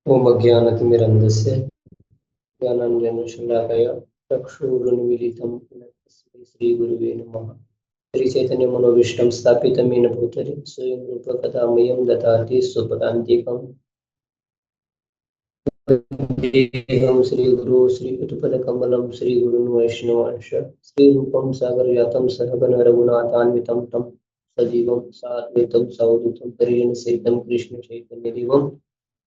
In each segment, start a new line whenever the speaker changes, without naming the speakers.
ओम अज्ञानतिमिरन्धस्य ज्ञानाञ्जनशलाकया चक्षुरुन्मीलितं येन तस्मै श्रीगुरुवे नमः। श्रीचैतन्यमनोभीष्टं स्थापितं येन भूतले स्वयं रूप कदा मह्यं ददाति स्वपदान्तिकम्। वन्देऽहं श्रीगुरो श्रीयुतपदकमलं श्रीगुरुन् वैष्णवांश श्रीरूपं सागरजातं सहगण रघुनाथान्वितं तं सजीवं साद्वैतं सावधूतं परिजनसहितं कृष्णचैतन्यदेवं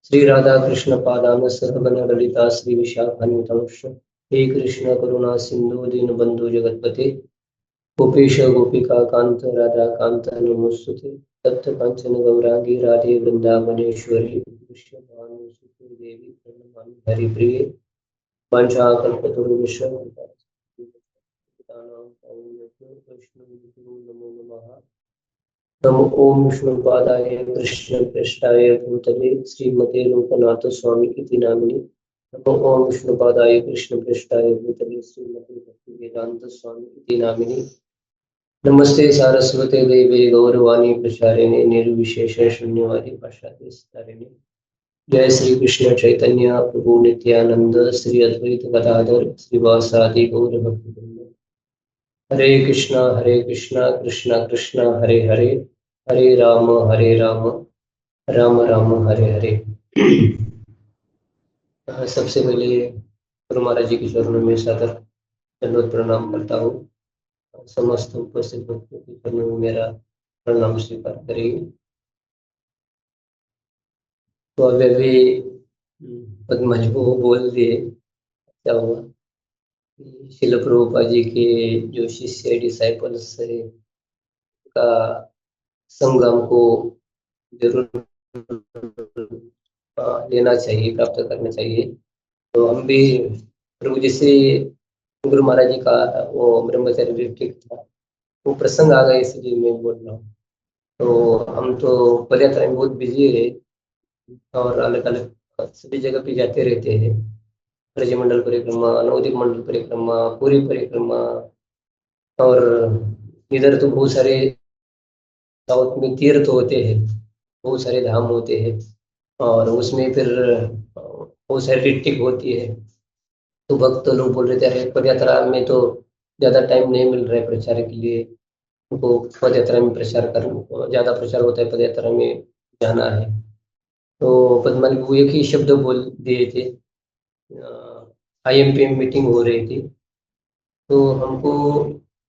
श्री राधा कृष्ण पादान सहगण ललिता श्री विशाखान्वितांश। हे कृष्ण करुणा सिंधु दीन बंधु जगतपते गोपेश गोपिका कांत राधा कांत नमोस्तुते। तप्त कांचन गौरांगी राधे वृंदावनेश्वरी वृषभानुसुते देवी प्रणमामि हरिप्रिये वाञ्छाकल्पतरुभ्यश्च नमो नमः। नमो ओम विष्णुपादाय कृष्णप्रेष्ठाय भूतले श्रीमते लोकनाथ स्वामी इति नामिने। नमो ओम विष्णुपादाय कृष्णप्रेष्ठाय भूतले श्रीमते भक्तिवेदांत स्वामी इति नामिने। नमस्ते सारस्वते देवे गौरवाणी प्रचारिणे निर्विशेष शून्यवादी पाश्चात्य स्थारिणे। जय श्री कृष्ण चैतन्य प्रभु नित्यानंद श्री अद्वैत गदाधर श्रीवासादि गौर भक्तवृंद। हरे कृष्णा कृष्णा कृष्णा हरे हरे, हरे राम राम राम हरे हरे। सबसे पहले गुरु महाराज जी के चरणों में सादर दंडवत प्रणाम करता हूँ। समस्त उपस्थित भक्तों के चरणों में मेरा प्रणाम स्वीकार करेंगे। तो अभी पद्मा जी को बोल दिए क्या हुआ, शिल प्रभुपाद जी के जो शिष्य डिसाइपल्स है का संग हमको जरूर लेना चाहिए, प्राप्त करना चाहिए। तो हम भी प्रभु जी से, गुरु महाराज जी का वो ब्रह्मचर्य रिट्रीट था, वो प्रसंग आ गया इसलिए मैं बोल रहा हूँ। तो हम तो पदयात्रा में बहुत बिजी है और अलग अलग सभी जगह पे जाते रहते हैं। ब्रजमंडल परिक्रमा, नवद्वीप मंडल परिक्रमा, पूरी परिक्रमा, और इधर तो बहुत सारे साउथ में तीर्थ होते हैं, बहुत सारे धाम होते हैं, और उसमें फिर बहुत सारी ऋतिक होती है। तो भक्त लोग बोल रहे थे अरे पद यात्रा में तो ज्यादा टाइम नहीं मिल रहा है प्रचार के लिए, उनको पद यात्रा में प्रचार कर, ज्यादा प्रचार होता है, पद यात्रा में जाना है। तो पद्मा जी वो एक ही शब्द बोल दिए थे, IMP में मीटिंग हो रही थी, तो हमको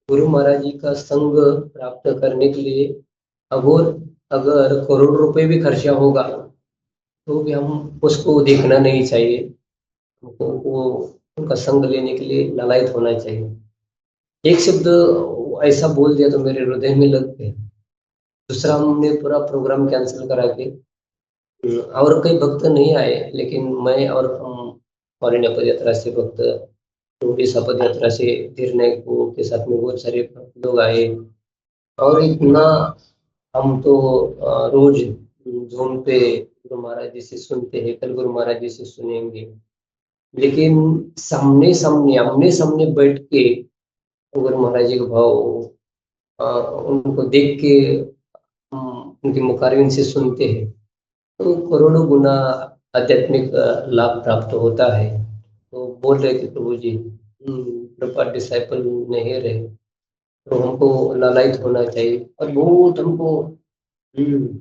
गुरु महाराज जी का संग प्राप्त करने के लिए अगर अगर करोड़ रुपए भी खर्चा होगा तो भी हम उसको देखना नहीं चाहिए। हमको वो उनका संग लेने के लिए लालायित होना चाहिए। एक शब्द ऐसा बोल दिया तो मेरे हृदय में लग गया। दूसरा हमने पूरा प्रोग्राम कैंसिल करा के, और कई भक्त नहीं आए, लेकिन मैं और हम फॉरेन पद यात्रा से भक्त, उड़ीसा पद यात्रा से धीर नायक को के साथ में बहुत सारे लोग आए। और इतना हम तो रोज जूम पे गुरु महाराज जी से सुनते हैं, कल गुरु महाराज जी से सुनेंगे, लेकिन सामने सामने आमने सामने बैठ के गुरु महाराज जी का भाव उनको देख के उनके मुखारविंद से सुनते हैं तो करोड़ों गुना आध्यात्मिक लाभ प्राप्त होता है। तो बोल रहे थे प्रभु जी, प्रपात डिसाइपल नहीं रहे तो हमको लालायित होना चाहिए, और बहुत हमको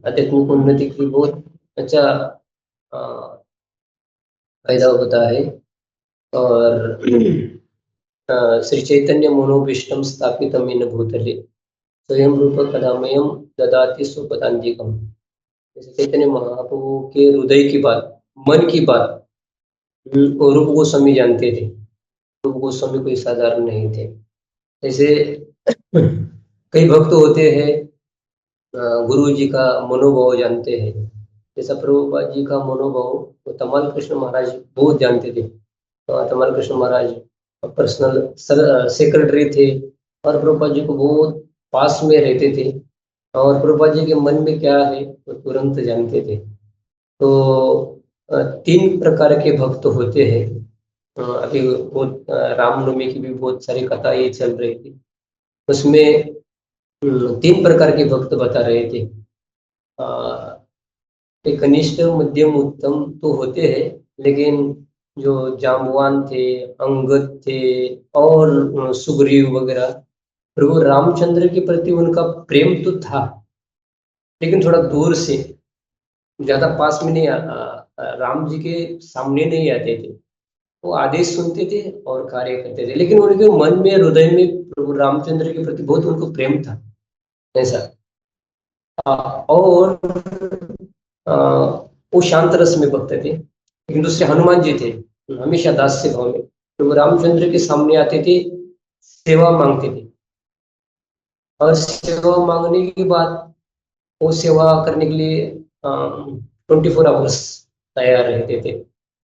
आध्यात्मिक उन्नति की बहुत अच्छा अ, फायदा होता है। और श्री चैतन्य मनोभीष्टम स्थापितम येन भूतले स्वयं रूप कदामयम ददाति स्वपदान्तिकम। जैसे चैतन्य महाप्रभु के हृदय की बात, मन की बात और रूप गोस्वामी जानते थे। रूप गोस्वामी कोई साधारण नहीं थे। जैसे कई भक्त होते हैं गुरु जी का मनोभाव जानते हैं, जैसा प्रभुपाद जी का मनोभाव तो तमाल कृष्ण महाराज बहुत जानते थे। तमाल कृष्ण महाराज पर्सनल सेक्रेटरी थे और प्रभुपाद जी को बहुत पास में रहते थे, और प्रभुपाद जी के मन में क्या है वो तो तुरंत जानते थे। तो तीन प्रकार के भक्त होते हैं। अभी बहुत रामनवमी की भी बहुत सारी कथा ये चल रही थी, उसमें तीन प्रकार के भक्त बता रहे थे। एक कनिष्ठ मध्यम उत्तम तो होते हैं, लेकिन जो जाम्बवान थे, अंगद थे और सुग्रीव वगैरह, प्रभु रामचंद्र के प्रति उनका प्रेम तो था, लेकिन थोड़ा दूर से, ज्यादा पास में नहीं राम जी के सामने नहीं आते थे। वो आदेश सुनते थे और कार्य करते थे, लेकिन उनके मन में, हृदय में प्रभु रामचंद्र के प्रति बहुत उनको प्रेम था, ऐसा। और अ, वो शांत रस में भक्त थे। लेकिन दूसरे हनुमान जी थे, हमेशा दास्य भाव में प्रभु रामचंद्र के सामने आते थे, सेवा मांगते थे, और सेवा मांगने के बाद वो सेवा करने के लिए 24 आवर्स तैयार रहते थे।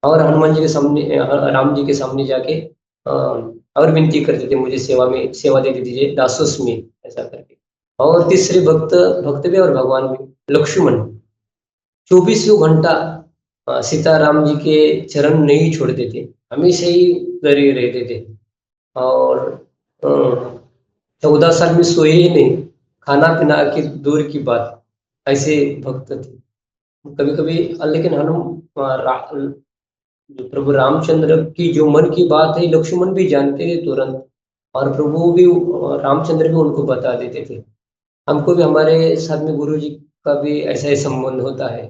और हनुमान जी के सामने, राम जी के सामने जाके और विनती करते थे, मुझे सेवा में सेवा दे दीजिए, दासोस में, ऐसा करके। और तीसरे भक्त, भक्त भी और भगवान भी, लक्ष्मण 24 घंटा सीताराम जी के चरण नहीं छोड़ते थे, हमेशा ही लगे रहते थे। और 14 साल में सोए ही नहीं, खाना पीना की दूर की बात, ऐसे भक्त थे। कभी कभी, लेकिन जो प्रभु रामचंद्र की जो मन की बात है, लक्ष्मण भी जानते थे तुरंत, और प्रभु भी, रामचंद्र भी उनको बता देते थे। हमको भी हमारे साथ में गुरु जी का भी ऐसा ही संबंध होता है,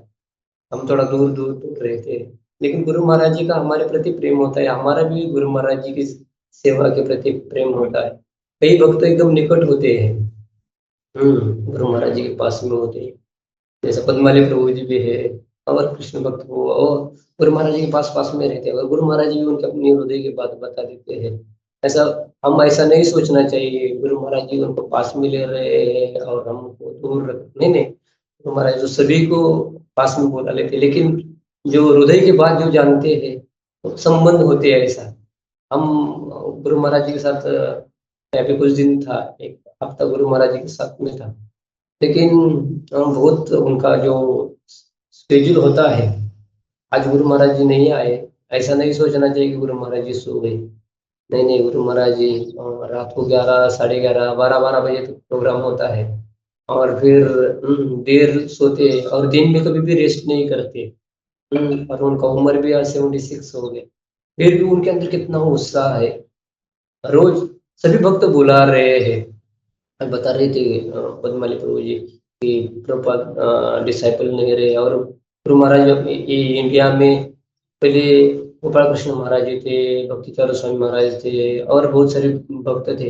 हम थोड़ा दूर दूर दूर रहते हैं, लेकिन गुरु महाराज जी का हमारे प्रति प्रेम होता है, हमारा भी गुरु महाराज जी की सेवा के प्रति प्रेम होता है। कई भक्त एकदम निकट होते हैं, गुरु महाराज जी के पास में होते हैं, जैसे पद्माली प्रभु जी भी है, और कृष्ण भक्त हो, और गुरु महाराज जी के पास पास में रहते हैं, और गुरु महाराज जी भी उनके अपनी हृदय की बात बता देते हैं। ऐसा, हम ऐसा नहीं सोचना चाहिए गुरु महाराज जी उनको पास में ले रहे हैं और हमको दूर रख, नहीं नहीं, गुरु महाराज जो सभी को पास में बुला लेते हैं, लेकिन जो हृदय की बात जो जानते हैं, वो संबंध होते हैं ऐसा। हम गुरु महाराज जी के साथ, अभी कुछ दिन था, एक हफ्ता गुरु महाराज जी के साथ में था, लेकिन बहुत उनका जो शेड्यूल होता है, आज गुरु महाराज जी नहीं आए, ऐसा नहीं सोचना चाहिए कि गुरु महाराज जी सो गए। नहीं नहीं, गुरु महाराज जी रात को 11, 11:30, 12 बजे तक प्रोग्राम होता है, और फिर देर सोते, और दिन में कभी भी रेस्ट नहीं करते। और उनका उम्र भी आज 76 हो गए, फिर भी उनके अंदर कितना उत्साह है। रोज सभी भक्त बुला रहे हैं, बता रहे थे पद्माली प्रभु जी कि प्रभुपाद डिसाइपल नहीं रहे, और गुरु महाराज ये इंडिया में पहले गोपाल कृष्ण महाराज जी थे, भक्ति चारू स्वामी महाराज थे, और बहुत सारे भक्त थे।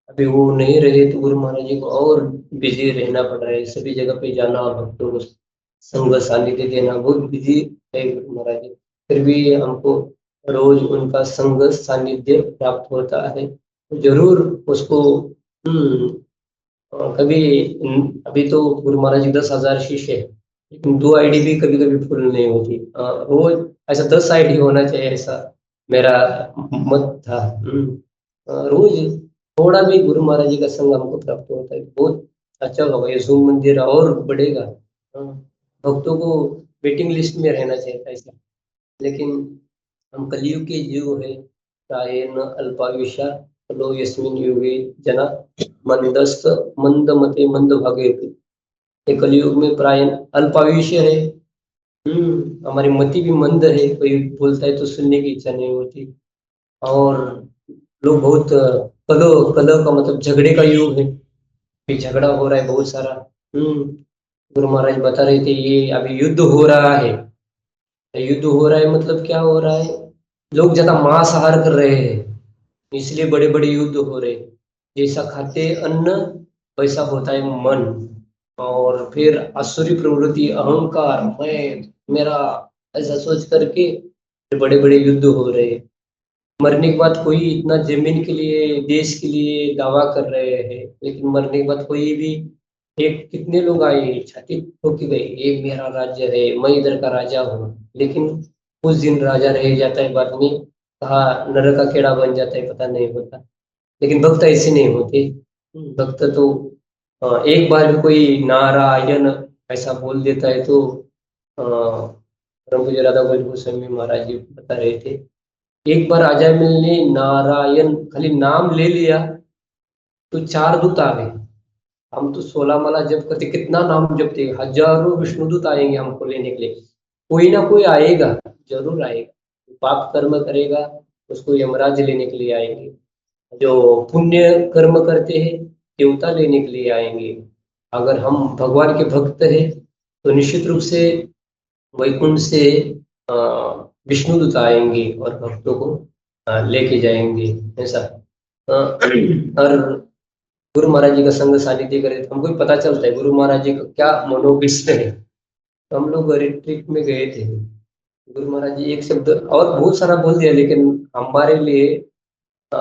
अभी वो नहीं रहे तो गुरु महाराज जी को और बिजी रहना पड़ रहा है, सभी जगह पे जाना, भक्तों को संग सानिध्य देना, बहुत बिजी है गुरु महाराज जी। फिर भी हमको रोज उनका संग सानिध्य प्राप्त होता है, तो जरूर उसको कभी, अभी तो गुरु महाराज जी 10,000 शिष्य है, लेकिन 2 आईडी भी कभी कभी फुल नहीं होती। रोज ऐसा 10 आईडी होना चाहिए, ऐसा मेरा मत था। रोज थोड़ा भी गुरु महाराज जी का संग हमको प्राप्त होता है, बहुत अच्छा होगा, ये शिव मंदिर और बढ़ेगा। हाँ, भक्तों को वेटिंग लिस्ट में रहना चाहिए था ऐसा, लेकिन हम कलयुग के जीव है, प्रायेण अल्पायुषा खलो यस्मिन् युगे जना मंदस्त मंदमते मंदभागे। ये कलयुग में प्रायण अल्पायुष्य है। हमारी मति भी मंद है, कोई बोलता है तो सुनने की इच्छा नहीं होती, और लोग बहुत कलह, कलह का मतलब झगड़े का युग है, भी झगड़ा हो रहा है बहुत सारा। गुरु महाराज बता रहे थे, ये अभी युद्ध हो रहा है। युद्ध हो रहा है मतलब क्या हो रहा है, लोग ज्यादा मांसाहार कर रहे हैं, इसलिए बड़े बड़े युद्ध हो रहे हैं। जैसा खाते अन्न, वैसा होता है मन, और फिर आसुरी प्रवृत्ति, अहंकार, मैं, मेरा, ऐसा सोच करके बड़े बड़े युद्ध हो रहे हैं। मरने के बाद कोई इतना जमीन के लिए, देश के लिए दावा कर रहे हैं, लेकिन मरने के बाद कोई भी, एक कितने लोग आए छाती ठोकी गई, ये मेरा राज्य है, मैं इधर का राजा हूँ, लेकिन कुछ दिन राजा रह जाता है, बाद में कहा नरक का केड़ा बन जाता है, पता नहीं होता। लेकिन भक्त ऐसे नहीं होते। भक्त तो एक बार भी कोई नारायण ऐसा बोल देता है तो, परम पूज्य राधा गोविंद गोस्वामी महाराज जी बता रहे थे, एक बार राजा मिल ने नारायण खाली नाम ले लिया तो 4 दूत आ गए, हम तो 16 माला जप करते, कितना नाम जपते, हजारों विष्णुदूत आएंगे हमको लेने के लिए, कोई ना कोई आएगा, जरूर आएगा। पाप कर्म करेगा उसको यमराज लेने के लिए आएंगे, जो पुण्य कर्म करते हैं देवता लेने के लिए आएंगे। अगर हम भगवान के भक्त हैं तो निश्चित रूप से वैकुंठ से अ, विष्णुदूत आएंगे और भक्तों को लेके जाएंगे। ऐसा और गुरु महाराज जी का संग सानिध्य करे तो हमको भी पता चलता है गुरु महाराज जी का क्या मनोविश्व है। तो हम लोग रिट्रीट में गए थे, गुरु महाराज जी एक शब्द और बहुत सारा बोल दिया, लेकिन हमारे लिए अ,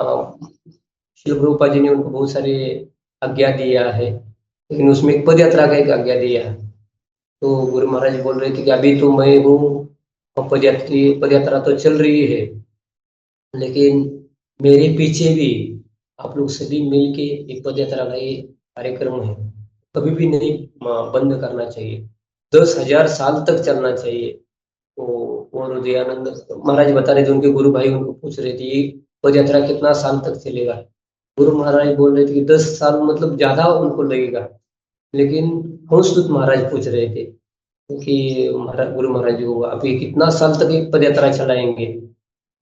शिल प्रभुपाद जी ने उनको बहुत सारे आज्ञा दिया है, लेकिन उसमें एक पद यात्रा का एक आज्ञा दिया है। तो गुरु महाराज बोल रहे थे कि अभी तो मैं हूँ और पद यात्रा तो चल रही है, लेकिन मेरे पीछे भी आप लोग सभी मिलके एक पद यात्रा का ये कार्यक्रम है, कभी भी नहीं बंद करना चाहिए, 10,000 साल तक चलना चाहिए। तो और दयानंद महाराज बता रहे थे, उनके गुरु भाई उनको पूछ रहे थे ये पद यात्रा कितना साल तक चलेगा। गुरु महाराज बोल रहे थे कि 10 साल मतलब ज्यादा उनको लगेगा, लेकिन हंसदूत महाराज पूछ रहे थे कि महाराज गुरु महाराज जी को अभी कितना साल तक एक पद यात्रा चलाएंगे।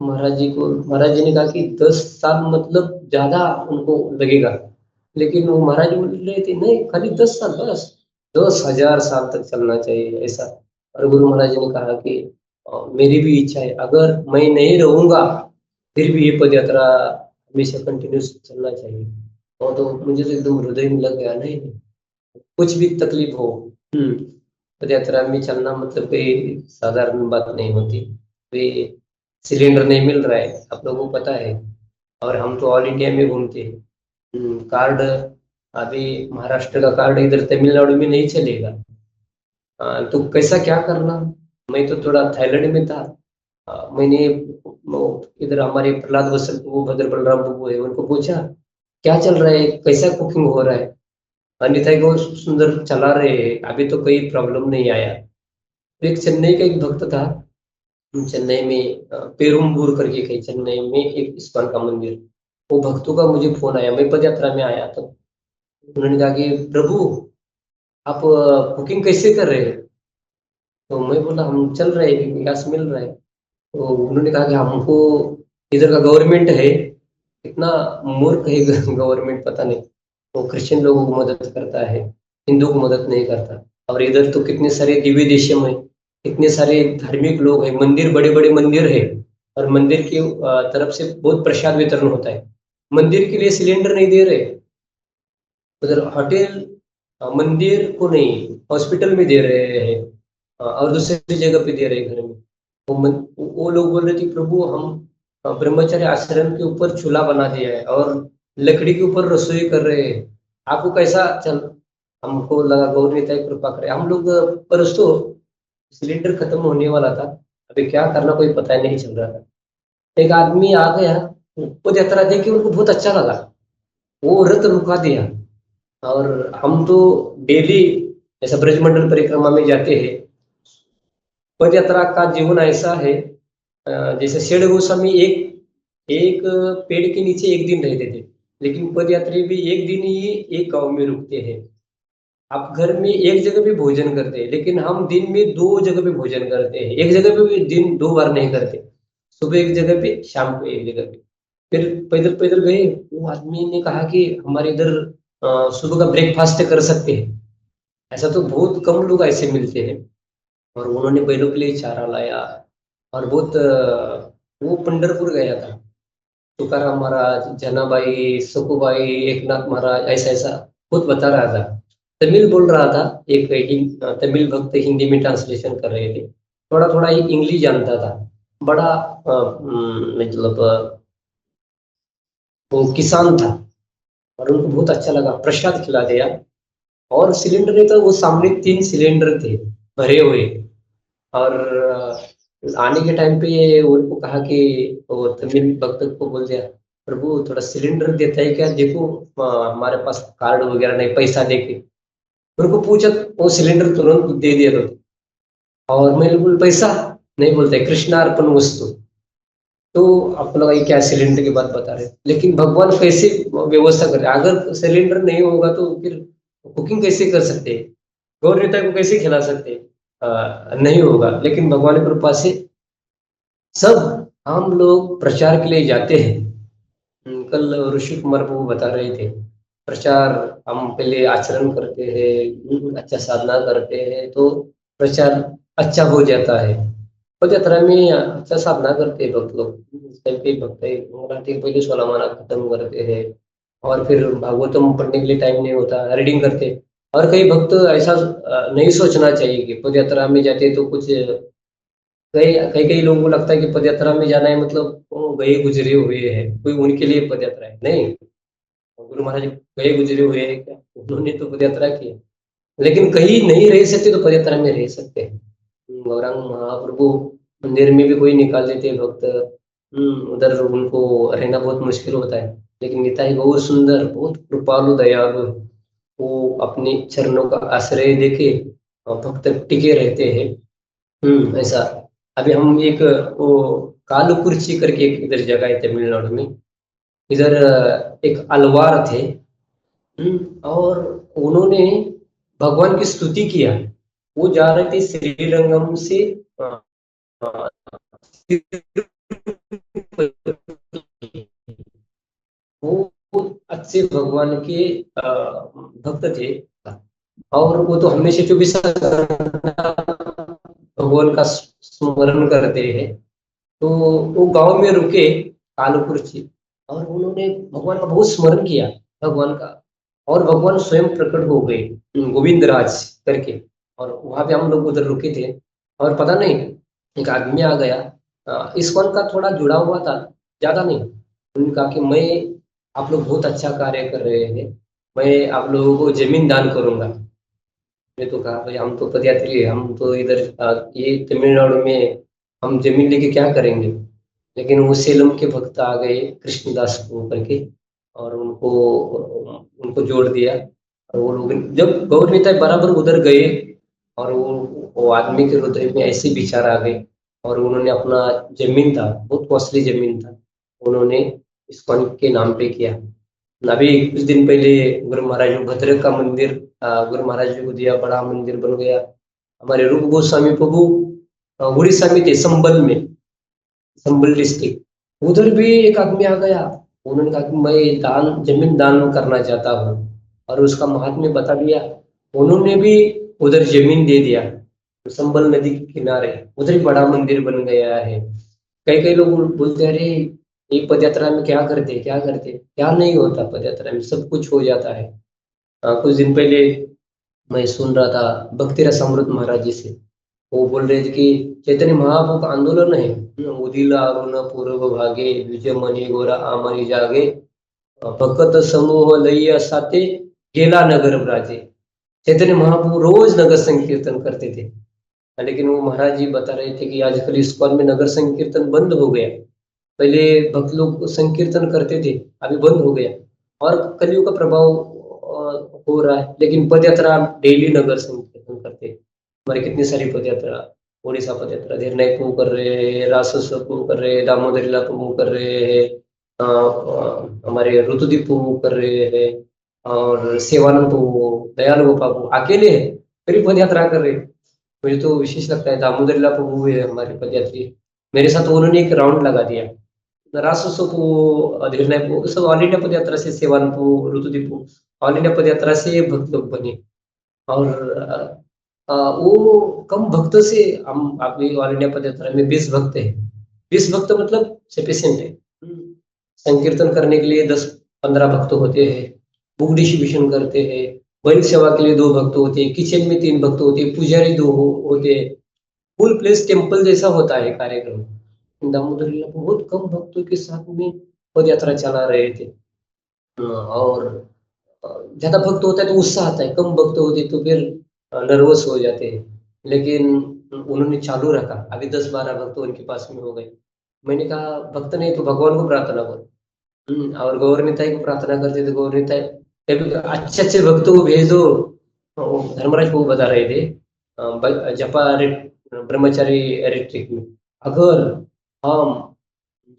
महाराज जी ने कहा कि 10 साल मतलब ज्यादा उनको लगेगा, लेकिन वो महाराज बोल रहे थे नहीं खाली 10 साल बस, 10,000 साल तक चलना चाहिए ऐसा। और गुरु महाराज जी ने कहा कि मेरी भी इच्छा है, अगर मैं नहीं रहूंगा फिर भी ये पद यात्रा हमेशा कंटिन्यूस चलना चाहिए। और तो मुझे तो एकदम हृदय में लग गया, नहीं नहीं, कुछ भी तकलीफ हो, पद यात्रा में चलना मतलब कोई साधारण बात नहीं होती। वे सिलेंडर नहीं मिल रहा है आप लोगों को पता है, और हम तो ऑल इंडिया में घूमते हैं। कार्ड अभी महाराष्ट्र का कार्ड इधर तमिलनाडु में नहीं चलेगा। तो कैसा क्या करना। मैं तो थोड़ा थाईलैंड में था। मैंने इधर हमारे प्रहलाद वत्सल वो भद्र बलराम बबू है उनको पूछा क्या चल रहा है, कैसा कुकिंग हो रहा है। अन्यथा को सुंदर चला रहे हैं, अभी तो कोई प्रॉब्लम नहीं आया। एक चेन्नई का एक भक्त था, चेन्नई में पेरुम्बूर करके कहीं चेन्नई में एक इस्कॉन का मंदिर, वो भक्तों का मुझे फोन आया, मैं पद यात्रा में आया, तो उन्होंने कहा कि प्रभु आप कुकिंग कैसे कर रहे हैं। तो मैं बोला हम चल रहे हैं, गैस मिल रहा है। तो उन्होंने कहा कि हमको इधर का गवर्नमेंट है, इतना मूर्ख है गवर्नमेंट, पता नहीं वो क्रिश्चियन लोगों को मदद करता है, हिंदू को मदद नहीं करता। और इधर तो कितने सारे दिव्य देशम है, कितने सारे धार्मिक लोग हैं, मंदिर बड़े बड़े मंदिर है, और मंदिर की तरफ से बहुत प्रसाद वितरण होता है, मंदिर के लिए सिलेंडर नहीं दे रहे, उधर होटल मंदिर को नहीं हॉस्पिटल में दे रहे हैं, और दूसरी जगह पे दे रहे हैं घर में। वो लोग बोल रहे थे प्रभु हम ब्रह्मचर्य आश्रम के ऊपर चूल्हा बना दिया है और लकड़ी के ऊपर रसोई कर रहे हैं, आपको कैसा चल। हमको लगा गौर निताई कृपा करे हम लोग, पर उसको सिलेंडर खत्म होने वाला था, अभी क्या करना कोई पता ही नहीं चल रहा था। एक आदमी आ गया, वो यात्रा देख के उनको बहुत अच्छा लगा, वो रथ रुका दिया। और हम तो डेली ऐसा ब्रजमंडल परिक्रमा में जाते हैं। पद यात्रा का जीवन ऐसा है, जैसे शेर गोस्वामी एक एक पेड़ के नीचे एक दिन रहते थे, लेकिन पद यात्री भी एक दिन ही एक गांव में रुकते हैं। आप घर में एक जगह पे भोजन करते हैं, लेकिन हम दिन में दो जगह पे भोजन करते हैं, एक जगह पे भी दिन दो बार नहीं करते, सुबह एक जगह पे शाम को एक जगह पे। फिर पैदल पैदल गए, वो आदमी ने कहा कि हमारे इधर सुबह का ब्रेकफास्ट कर सकते हैं। ऐसा तो बहुत कम लोग ऐसे मिलते हैं। और उन्होंने बैलों के लिए चारा लाया, और बहुत वो पंढरपुर गया था, तुकाराम महाराज, जनाबाई, सकुबाई, एकनाथ महाराज, ऐसा ऐसा बहुत बता रहा था। तमिल बोल रहा था, एक तमिल भक्त हिंदी में ट्रांसलेशन कर रहे थे, थोड़ा थोड़ा ही इंग्लिश जानता था। बड़ा मतलब वो किसान था, और उनको बहुत अच्छा लगा, प्रसाद खिला दिया। और सिलेंडर नहीं था, वो सामने 3 सिलेंडर थे भरे हुए। और आने के टाइम पे उनको कहा कि वो तमिल भक्त को बोल दिया प्रभु थोड़ा सिलेंडर देता है क्या, देखो हमारे पास कार्ड वगैरह नहीं, पैसा देके उनको पूछा, वो सिलेंडर तुरंत दे दिया तो। और मैंने बोल पैसा नहीं, बोलते कृष्णार्पण वस्तु। तो आपको लगा ये क्या सिलेंडर की बात बता रहे, लेकिन भगवान कैसे व्यवस्था करे, अगर सिलेंडर नहीं होगा तो फिर कुकिंग कैसे कर सकते हैं, गौर नेता को कैसे खिला सकते हैं? नहीं होगा। लेकिन भगवान की कृपा से सब हम लोग प्रचार के लिए जाते हैं। कल ऋषि कुमार प्रभु बता रहे थे, प्रचार हम पहले आचरण करते हैं, अच्छा साधना करते हैं तो प्रचार अच्छा हो जाता है। पद यात्रा में अच्छा साधना करते हैं भक्त लोग। कई भक्त है रात के पहले 16 माला खत्म करते हैं, और फिर भागवतम पढ़ने के लिए टाइम नहीं होता, रीडिंग करते। और कई भक्त ऐसा नहीं सोचना चाहिए कि पद यात्रा में जाते तो कुछ, कई कई कई लोगों को लगता है कि पद यात्रा में जाना है मतलब वो गए गुजरे हुए हैं, कोई उनके लिए पद यात्रा है। नहीं, गुरु महाराज गए गुजरे हुए हैं क्या? उन्होंने तो पद यात्रा की है। लेकिन कहीं नहीं रह सकते तो पद यात्रा में रह सकते हैं। गौरांग महाप्रभु मंदिर में भी कोई निकाल देते हैं भक्त, उधर उनको रहना बहुत मुश्किल होता है। लेकिन निताई गौर सुंदर बहुत कृपालु दयालु है। वो अपने चरणों का आश्रय देके भक्त टिके रहते हैं। ऐसा। अभी हम एक वो कालुकुर्ची करके एक इधर जगह है तमिलनाडु में। इधर एक अलवार थे। और उन्होंने भगवान की स्तुति किया। वो जा रहे थे श्रीरंगम से अ, वो अच्छे भगवान के भक्त थे। और वो तो हमेशा 24 घंटा भगवान का स्मरण करते हैं। तो वो गांव में रुके कालुकुर्ची, और उन्होंने भगवान का बहुत स्मरण किया, भगवान का। और भगवान स्वयं प्रकट हो गए गोविंद राज करके। और वहां पे हम लोग उधर रुके थे। और पता नहीं, एक आदमी आ गया, इस्कॉन का थोड़ा जुड़ा हुआ था, ज्यादा नहीं। उन्होंने कहा कि मैं, आप लोग बहुत अच्छा कार्य कर रहे हैं, मैं आप लोगों को जमीन दान करूंगा। मैं तो कहा भाई हम तो पदयात्री है, हम तो इधर ये तमिलनाडु में हम जमीन लेके क्या करेंगे। लेकिन वो सेलम के भक्त आ गए कृष्णदास को करके, और उनको उनको जोड़ दिया। और वो लोग जब गौर नेता बराबर उधर गए, और वो आदमी के हृदय में ऐसे विचार आ गए। और उन्होंने अपना जमीन था, बहुत कॉस्टली जमीन था, उन्होंने इस्कॉन के नाम पे किया। अभी कुछ दिन पहले गुरु महाराज ने भद्रक का मंदिर गुरु महाराज जी को दिया, बड़ा मंदिर बन गया। हमारे रूप गोस्वामी प्रभु उड़ीसा में थे, संबल में, संबल डिस्ट्रिक्ट, उधर भी एक आदमी आ गया। उन्होंने कहा कि मैं दान, जमीन दान करना चाहता हूँ, और उसका महात्म्य बता दिया। उन्होंने भी उधर जमीन दे दिया, संबल नदी के किनारे, उधर ही बड़ा मंदिर बन गया है। कई कई लोग बोलते हैं, अरे ये पद यात्रा में क्या करते, क्या करते, क्या नहीं होता, पद यात्रा में सब कुछ हो जाता है। कुछ दिन पहले मैं सुन रहा था भक्ति रसामृत महाराज जी से। वो बोल रहे थे कि चैतन्य महाप्रभु का आंदोलन है, उदिला अरुण पूर्व भागे विजय मणि गोरा आमनि जागे, भक्त समूह लैया साथे गेला नगर ब्राजे। चैतन्य महाप्रभु रोज नगर संकीर्तन करते थे। लेकिन वो महाराज जी बता रहे थे कि आजकल इस्कॉन में नगर संकीर्तन बंद हो गया। पहले भक्त लोग संकीर्तन करते थे, अभी बंद हो गया। और कलियुग का प्रभाव हो रहा है। लेकिन पद यात्रा डेली नगर संकीर्तन करते हैं। हमारी कितनी सारी पद यात्रा, उड़ीसा पद यात्रा धीरनायक प्रभु कर रहे हैं, रासस प्रभु कर रहे हैं, दामोदरीला प्रभु कर रहे हैं, हमारे ऋतुदीप प्रभु कर रहे हैं, और सेवानंद प्रभु, दयाल गोपाल प्रभु अकेले है फिर भी पद यात्रा कर रहे हैं। मुझे तो विशेष लगता है, दामोदरीला प्रभु है हमारे पदयात्री, मेरे साथ उन्होंने एक राउंड लगा दिया। रासोसोपु, निर्णयपु सब ऑल इंडिया पद यात्रा से, सेवानपु, ऋतुदीपु ऑल इंडिया पद यात्रा से भक्त लोग बने। और वो कम भक्तों से हम अभी ऑल इंडिया पद यात्रा में 20 भक्त है। 20 भक्त मतलब सफिशियंट है। संकीर्तन करने के लिए 10-15 भक्त होते हैं, बुक डिस्ट्रीब्यूशन करते हैं, वैदिक सेवा के लिए 2 भक्त होते हैं, किचन में 3 भक्त होते हैं, पुजारी 2 होते हैं। फुल प्लेस टेम्पल जैसा होता है कार्यक्रम। दामोदर लीला बहुत कम भक्तों के साथ में पद यात्रा चला रहे थे। और ज्यादा भक्त होता है तो उत्साह आता है, कम भक्त होते तो फिर नर्वस हो जाते हैं। लेकिन उन्होंने चालू रखा, अभी 10-12 भक्त उनके पास में हो गए। मैंने कहा भक्त नहीं तो भगवान को प्रार्थना करो। और गौर निताई को प्रार्थना करते थे, गौर निताई कभी अच्छे अच्छे भक्तों को भेज दो। धर्मराज को बता रहे थे जपा ब्रह्मचारी रिट्रीट में, अगर हम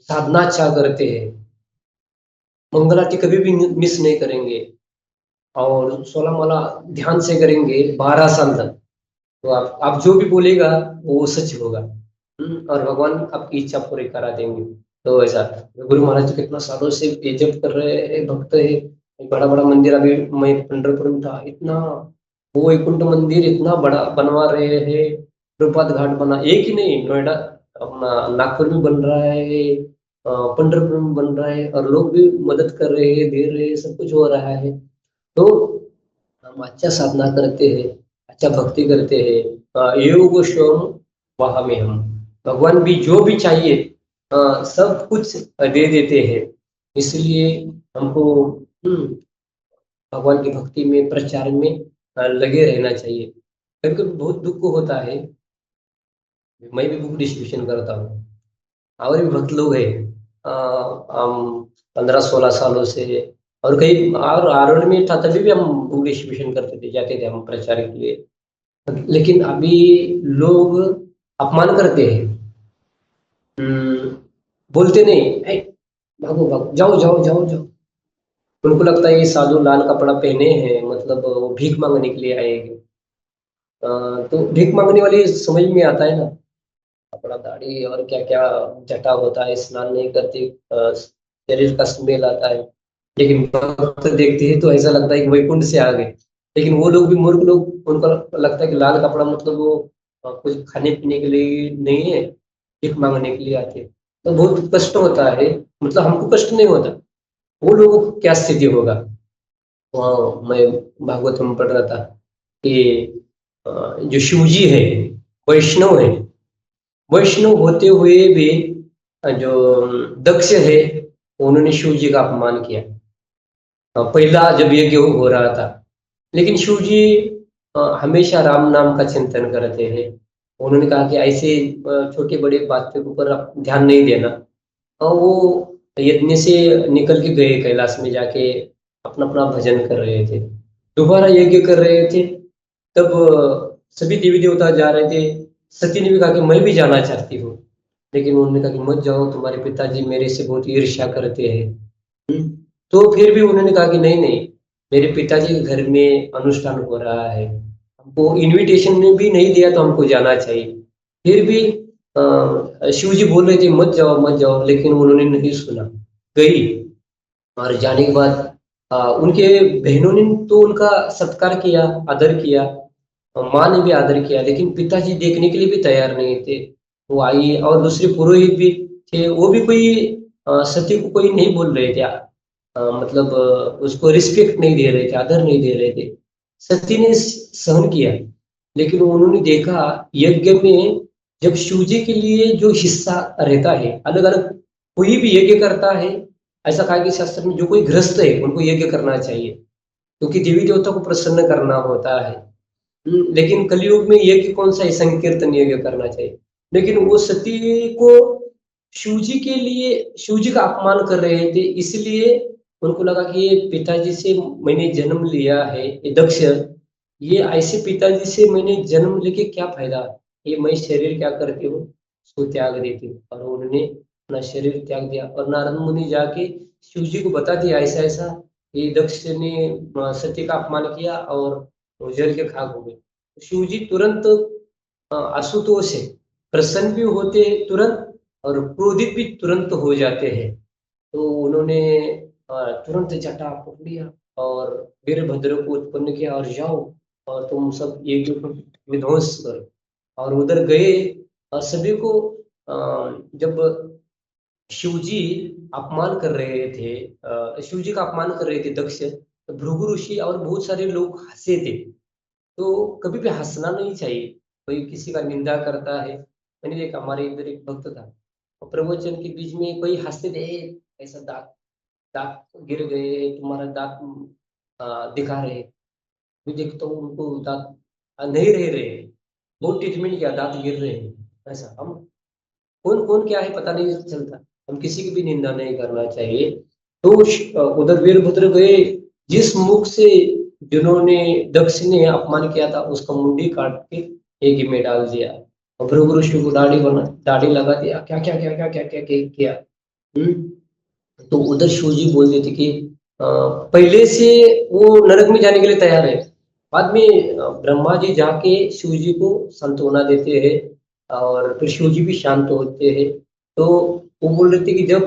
साधना अच्छा करते हैं, मंगल आरती कभी भी मिस नहीं करेंगे, और 16 माला ध्यान से करेंगे 12 साल तक, तो आप जो भी बोलेगा वो सच होगा। और भगवान आपकी इच्छा पूरी करा देंगे। तो ऐसा गुरु महाराज तो कितना सालों से ये जप कर रहे हैं, भक्त है। बड़ा बड़ा मंदिर अभी मैं पंढरपुर में था, इतना वो वैकुंठ मंदिर इतना बड़ा बनवा रहे हैं। प्रभात घाट बना, एक ही नहीं, नोएडा अपना नागपुर में बन रहा है, पंढरपुर में बन रहा है, और लोग भी मदद कर रहे हैं, दे रहे हैं, सब कुछ हो रहा है। तो हम अच्छा साधना करते हैं, अच्छा भक्ति करते हैं, योग स्वयं वहां में हम भगवान भी जो भी चाहिए सब कुछ दे देते हैं। इसलिए हमको भगवान की भक्ति में, प्रचार में लगे रहना चाहिए। कभी कभी बहुत दुख होता है, मैं भी बुक डिस्ट्रीब्यूशन करता हूँ, और भी भक्त लोग हैं, हम 15-16 सालों से, और कई और आरोल में था तभी भी हम बुक डिस्ट्रीब्यूशन करते थे, जाते थे हम प्रचार के लिए। लेकिन अभी लोग अपमान करते हैं, बोलते नहीं, "ए, भागो भागो, जाओ जाओ जाओ जाओ"। उनको लगता है ये साधु लाल कपड़ा पहने हैं, मतलब वो भीख मांगने के लिए आएंगे। तो भीख मांगने वाली समझ में आता है ना, कपड़ा दाढ़ी और क्या क्या जटा होता है, स्नान नहीं करते, शरीर का स्मेल आता है। लेकिन भक्त देखते हैं तो ऐसा लगता है कि वैकुंठ से आ गए। लेकिन वो लोग भी मूर्ख लोग, उनको लगता है कि लाल कपड़ा मतलब वो कुछ खाने पीने के लिए नहीं है, भीख मांगने के लिए आते हैं। तो बहुत कष्ट होता है, मतलब हमको कष्ट नहीं होता, वो लोगों को क्या स्थिति होगा। वहाँ मैं भागवत में पढ़ रहा था कि जो शिवजी है, वैष्णव है, वैष्णव होते हुए भी जो दक्ष है, उन्होंने शिव जी का अपमान किया। पहला जब यज्ञ हो रहा था, लेकिन शिव जी हमेशा राम नाम का चिंतन करते हैं। उन्होंने कहा कि ऐसे छोटे बड़े बात के ऊपर आप ध्यान नहीं देना। और वो यज्ञ से निकल के गए, कैलाश में जाके अपना अपना भजन कर रहे थे, दोबारा यज्ञ कर रहे थे। तब सभी देवी देवता जा रहे थे, सती ने भी कहा कि मैं भी जाना चाहती हूँ। लेकिन उन्होंने कहा कि मत जाओ, तुम्हारे पिताजी मेरे से बहुत ईर्ष्या करते हैं। हम्म, तो फिर भी उन्होंने कहा कि नहीं नहीं, मेरे पिताजी के घर में अनुष्ठान हो रहा है, हमको इनविटेशन में भी नहीं दिया तो हमको जाना चाहिए। फिर भी शिव जी बोल रहे थे मत जाओ मत जाओ, लेकिन उन्होंने नहीं सुना, गई। और जाने के बाद उनके बहनों ने तो उनका सत्कार किया, आदर किया, माँ ने भी आदर किया, लेकिन पिताजी देखने के लिए भी तैयार नहीं थे। वो आई, और दूसरे पुरोहित भी थे, वो भी कोई सती को कोई नहीं बोल रहे थे, मतलब उसको रिस्पेक्ट नहीं दे रहे थे, आदर नहीं दे रहे थे। सती ने सहन किया, लेकिन उन्होंने देखा यज्ञ में जब शिव जी के लिए जो हिस्सा रहता है, अलग अलग कोई भी यज्ञ करता है, ऐसा कहा कि शास्त्र में जो कोई गृहस्थ है उनको यज्ञ करना चाहिए, क्योंकि देवी देवता को प्रसन्न करना होता है। लेकिन कलयुग में यज्ञ कौन सा है, संकीर्तन यज्ञ करना चाहिए। लेकिन वो सती को शिव जी के लिए, शिव जी का अपमान कर रहे थे, इसलिए उनको लगा कि ये पिताजी से मैंने जन्म लिया है, ये दक्ष, ये ऐसे पिताजी से मैंने जन्म लेके क्या फायदा, ये मैं शरीर क्या करती हूँ, उसको त्याग देती हूँ। और उन्होंने अपना शरीर त्याग दिया, और नारद मुनि जाके शिव जी को बता दिया ऐसा ऐसा, ये दक्ष ने सती का अपमान किया और वो जल के खाक हो गए। शिव जी तुरंत आशुतोष है, प्रसन्न भी होते हैं तुरंत, और क्रोधित भी तुरंत हो जाते हैं। तो उन्होंने तुरंत जटा पकड़ लिया और वीरभद्र को उत्पन्न किया, और जाओ और तुम सब एक को विध्वंस करो। और उधर गए, और सभी को जब शिवजी अपमान कर रहे थे, शिवजी का अपमान कर रहे थे दक्ष, तो भृगु ऋषि और बहुत सारे लोग हंसे थे। तो कभी भी हंसना नहीं चाहिए, कोई किसी का निंदा करता है। मैंने देखा हमारे इधर एक भक्त था, और प्रवचन के बीच में कोई हंसते थे, "ए, ऐसा दांत दांत गिर गए, तुम्हारा दांत दिखा रहे"। मैं देखता हूँ उनको दांत नहीं रह रहे, बहुत ट्रीटमेंट किया, दांत गिर रहे हैं। ऐसा हम कौन कौन क्या है पता नहीं चलता, हम किसी की भी निंदा नहीं करना चाहिए। तो उधर वीरभद्र गए, जिस मुख से जिन्होंने दक्ष ने अपमान किया था उसका मुंडी काट के एक ही में डाल दिया, और भृगु ऋषि को दाढ़ी लगा दिया, क्या क्या क्या क्या क्या क्या क्या किया। हम्म। तो उधर शिव जी बोल देते कि पहले से वो नरक में जाने के लिए तैयार है। बाद में ब्रह्मा जी जाके शिव जी को सांत्वना देते हैं और फिर शिव जी भी शांत होते हैं। तो वो बोल रहे थे कि जब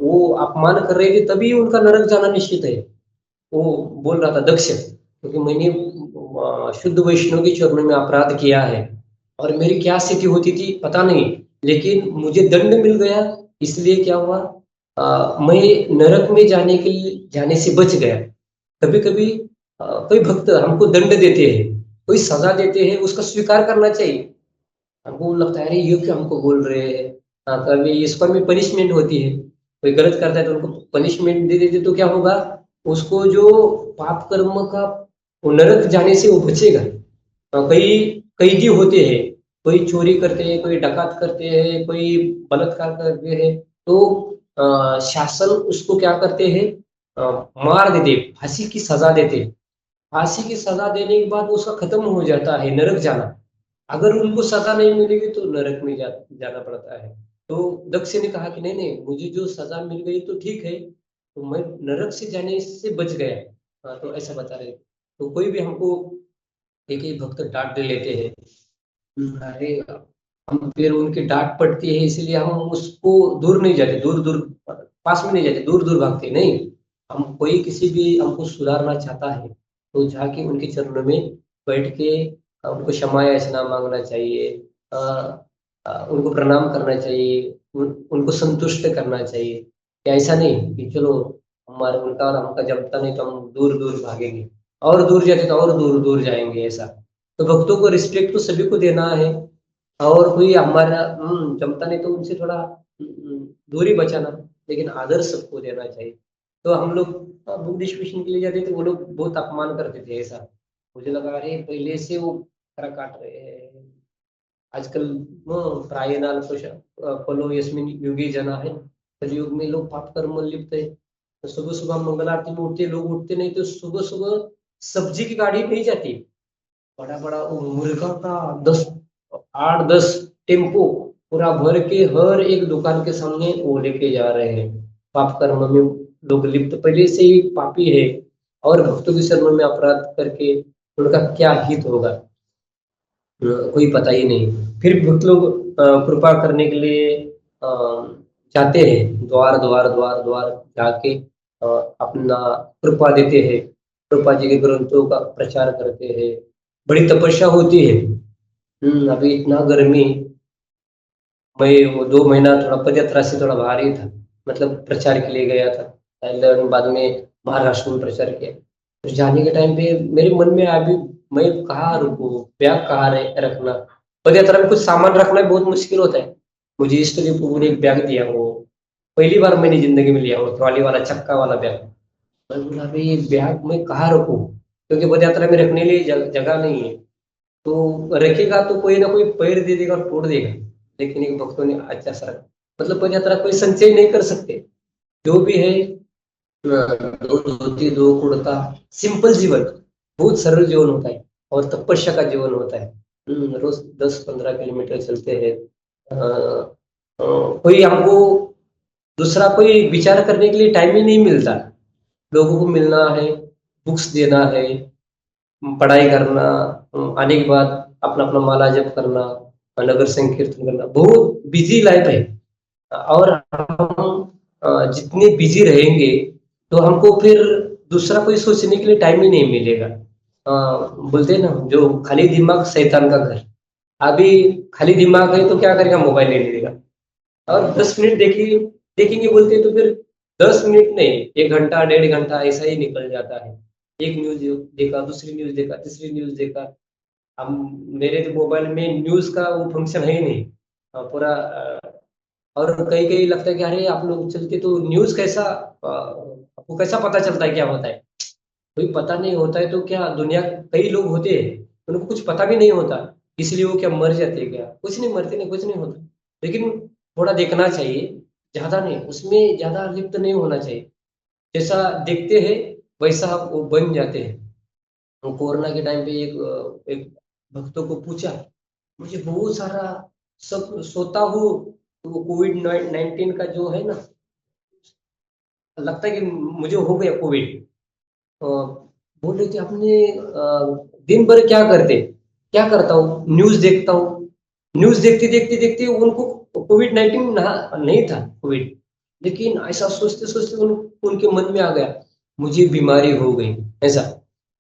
वो अपमान कर रहे थे तभी उनका नरक जाना निश्चित है। वो बोल रहा था दक्ष, क्योंकि मैंने शुद्ध वैष्णव के चरणों में अपराध किया है और मेरी क्या स्थिति होती थी पता नहीं, लेकिन मुझे दंड मिल गया। इसलिए क्या हुआ, मैं नरक में जाने से बच गया। कभी कभी कोई भक्त हमको दंड देते हैं, कोई सजा देते हैं, उसका स्वीकार करना चाहिए। हमको लगता है अरे ये क्यों हमको बोल रहे हैं। कभी इस पर भी पनिशमेंट होती है, कोई गलत करता है तो उनको पनिशमेंट दे देते तो क्या होगा, उसको जो पाप कर्म का वो नरक जाने से वो बचेगा। कई कैदी होते हैं, कोई चोरी करते हैं, कोई डकात करते हैं, कोई बलात्कार करते हैं, तो शासन उसको क्या करते हैं, मार देते, फांसी की सजा देते। फांसी की सजा देने के बाद उसका खत्म हो जाता है नरक जाना। अगर उनको सजा नहीं मिलेगी तो नरक में जाना पड़ता है। तो दक्ष ने कहा कि नहीं नहीं, मुझे जो सजा मिल गई तो ठीक है, तो मैं नरक से जाने से बच गया। तो ऐसा बता रहे। तो कोई भी हमको एक ही भक्त डांट दे लेते हैं, अरे हम फिर उनकी डांट पड़ती है इसलिए हम उसको दूर नहीं जाते, दूर दूर पास में नहीं जाते, दूर दूर भागते नहीं। हम कोई किसी भी हमको सुधारना चाहता है तो जाके उनके चरणों में बैठ के उनको क्षमा याचना मांगना चाहिए। उनको प्रणाम करना चाहिए, उनको संतुष्ट करना चाहिए। कि ऐसा नहीं कि चलो हमारे उनका और हमका जमता नहीं तो हम दूर दूर भागेंगे, और दूर जाते तो और दूर दूर जाएंगे ऐसा। तो भक्तों को रिस्पेक्ट तो सभी को देना है, और कोई हमारा जमता नहीं तो उनसे थोड़ा दूरी बचाना, लेकिन आदर सबको देना चाहिए। तो हम लोग बुक डिस्कशन के लिए जाते थे, वो लोग बहुत अपमान करते थे ऐसा। मुझे लगा अरे पहले से वो खरा काट रहे हैं आजकल। प्रायनाल फलो यस्मिन युगे जना है, कलयुग में लोग पाप कर्म में लिप्त है। तो सुबह सुबह मंगल आरती में उठते लोग, उठते नहीं तो सुबह सुबह सब्जी की गाड़ी नहीं जाती, बड़ा बड़ा वो मुर्गा का 10 8 10 टेम्पो पूरा भर के हर एक दुकान के सामने वो लेके जा रहे हैं। पाप कर्म में लोग लिप्त पहले से ही पापी है, और भक्तों के शरण में अपराध करके उनका क्या हित होगा, कोई पता ही नहीं। फिर भक्त लोग कृपा करने के लिए अ, जाते हैं, द्वार द्वार द्वार द्वार जाके अपना कृपा देते हैं, कृपा जी के ग्रंथों का प्रचार करते हैं। बड़ी तपस्या होती है। अभी इतना गर्मी, मैं वो 2 महीना थोड़ा पदयात्रा से थोड़ा बाहर ही था, मतलब प्रचार के लिए गया था थाईलैंड, बाद में महाराष्ट्र में प्रचार किया। फिर जाने के टाइम पे मेरे मन में अभी मैं कहाँ रुकूं, बैग कहाँ रखना। पदयात्रा में कुछ सामान रखना भी बहुत मुश्किल होता है। मुझे इष्ट देव प्रभु ने एक बैग दिया, वो पहली बार मैंने जिंदगी में लिया, वो ट्रॉली वाला चक्का वाला बैग। मैं बोला भाई ये बैग मैं कहाँ रखूं, क्योंकि पदयात्रा में रखने के लिए जगह नहीं है। तो रखेगा तो कोई ना कोई पैर दे देगा और तोड़ देगा। लेकिन एक भक्तों ने अच्छा सा रखा, मतलब पदयात्रा कोई संचय नहीं कर सकते। जो भी है, दो धोती दो कुर्ता, सिंपल जीवन, बहुत सरल जीवन होता है और तपस्या का जीवन होता है। रोज 10 15 किलोमीटर चलते हैं। कोई हमको दूसरा कोई विचार करने के लिए टाइम ही नहीं मिलता। लोगों को मिलना है, बुक्स देना है, पढ़ाई करना, आने के बाद अपना अपना माला जप करना, नगर संकीर्तन करना, बहुत बिजी लाइफ है। और हम जितने बिजी रहेंगे तो हमको फिर दूसरा कोई सोचने के लिए टाइम ही नहीं मिलेगा। बोलते हैं ना, जो खाली दिमाग शैतान का घर। अभी खाली दिमाग है तो क्या करेगा, मोबाइल ले लेगा और 10 मिनट देखिए, देखेंगे बोलते हैं तो फिर 10 मिनट नहीं, 1 घंटा 1.5 घंटा ऐसा ही निकल जाता है। एक न्यूज देखा, दूसरी न्यूज देखा, तीसरी न्यूज देखा। हम मेरे तो मोबाइल में न्यूज का वो फंक्शन है ही नहीं। पूरा और कई कई लगता है कि अरे आप लोग चलते तो न्यूज कैसा, आपको कैसा पता चलता है क्या होता है। कोई पता नहीं होता है तो क्या, दुनिया कई लोग होते हैं उनको कुछ पता भी नहीं होता, इसलिए वो क्या मर जाते हैं क्या, कुछ नहीं मरते, नहीं कुछ नहीं होता। लेकिन थोड़ा देखना चाहिए, ज्यादा नहीं, उसमें ज्यादा लिप्त नहीं होना चाहिए। जैसा देखते हैं वैसा वो बन जाते हैं। तो कोरोना के टाइम पे एक भक्तों को पूछा, मुझे बहुत सारा सब सोता हूँ, तो वो कोविड 19 का जो है ना, लगता है कि मुझे हो गया कोविड। बोल रहे थे आपने दिन भर क्या करते? क्या करता हूँ, न्यूज देखता हूँ। न्यूज देखते देखते देखते उनको कोविड-19 नहीं था कोविड, लेकिन ऐसा सोचते सोचते उनके मन में आ गया मुझे बीमारी हो गई ऐसा।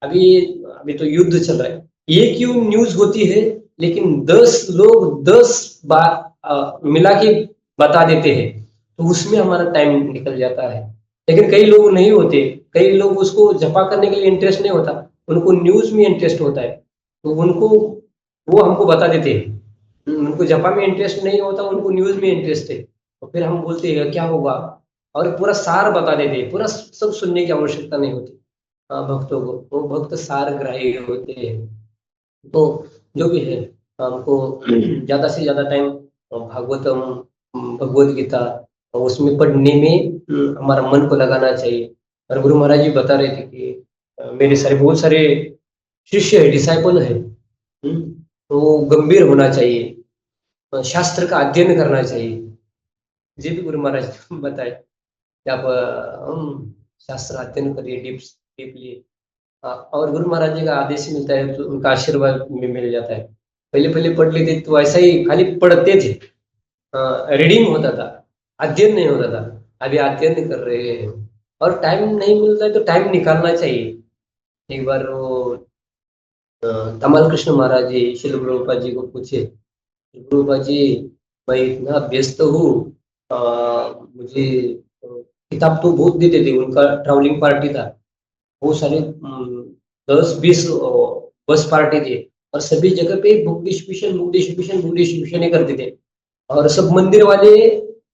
अभी अभी तो युद्ध चल रहा है, एक क्यों न्यूज होती है, लेकिन 10 लोग 10 बार मिला के बता देते हैं, तो उसमें हमारा टाइम निकल जाता है। लेकिन कई लोग नहीं होते, कई लोग उसको जपा करने के लिए इंटरेस्ट नहीं होता, उनको न्यूज में इंटरेस्ट होता है, तो उनको वो हमको बता देते हैं। उनको जपा में इंटरेस्ट नहीं होता, उनको न्यूज में इंटरेस्ट है, तो फिर हम बोलते हैं क्या होगा, और पूरा सार बता देते हैं, पूरा सब सुनने की आवश्यकता नहीं होती। भक्तों को वो भक्त सारग्राही होते हैं। तो जो भी है, हमको ज्यादा से ज्यादा टाइम भागवतम, भगवत गीता उसमें पढ़ने में हमारा मन को लगाना चाहिए। और गुरु महाराज जी बता रहे थे कि मेरे सारे बहुत सारे शिष्य है, डिसाइपल है, तो गंभीर होना चाहिए, शास्त्र का अध्ययन करना चाहिए। जी भी गुरु महाराज ने बताए कि आप हम शास्त्र अध्ययन करिए डीपली। और गुरु महाराज जी का आदेश मिलता है तो उनका आशीर्वाद में मिल जाता है। पहले पहले पढ़ लेते तो ऐसा ही खाली पढ़ते थे, रीडिंग होता था, अध्ययन नहीं होता था। अभी अध्ययन कर रहे हैं, और टाइम नहीं मिलता है तो टाइम निकालना चाहिए। एक बार वो कमल कृष्ण महाराज जी श्रील प्रभुपाद जी को पूछे, प्रभुपाद जी मैं इतना व्यस्त हूँ, मुझे किताब तो बहुत देते थे, उनका ट्रैवलिंग पार्टी था, बहुत सारे 10-20 बस पार्टी थे, और सभी जगह पे book distribution book distribution book distribution ही करते थे। और सब मंदिर वाले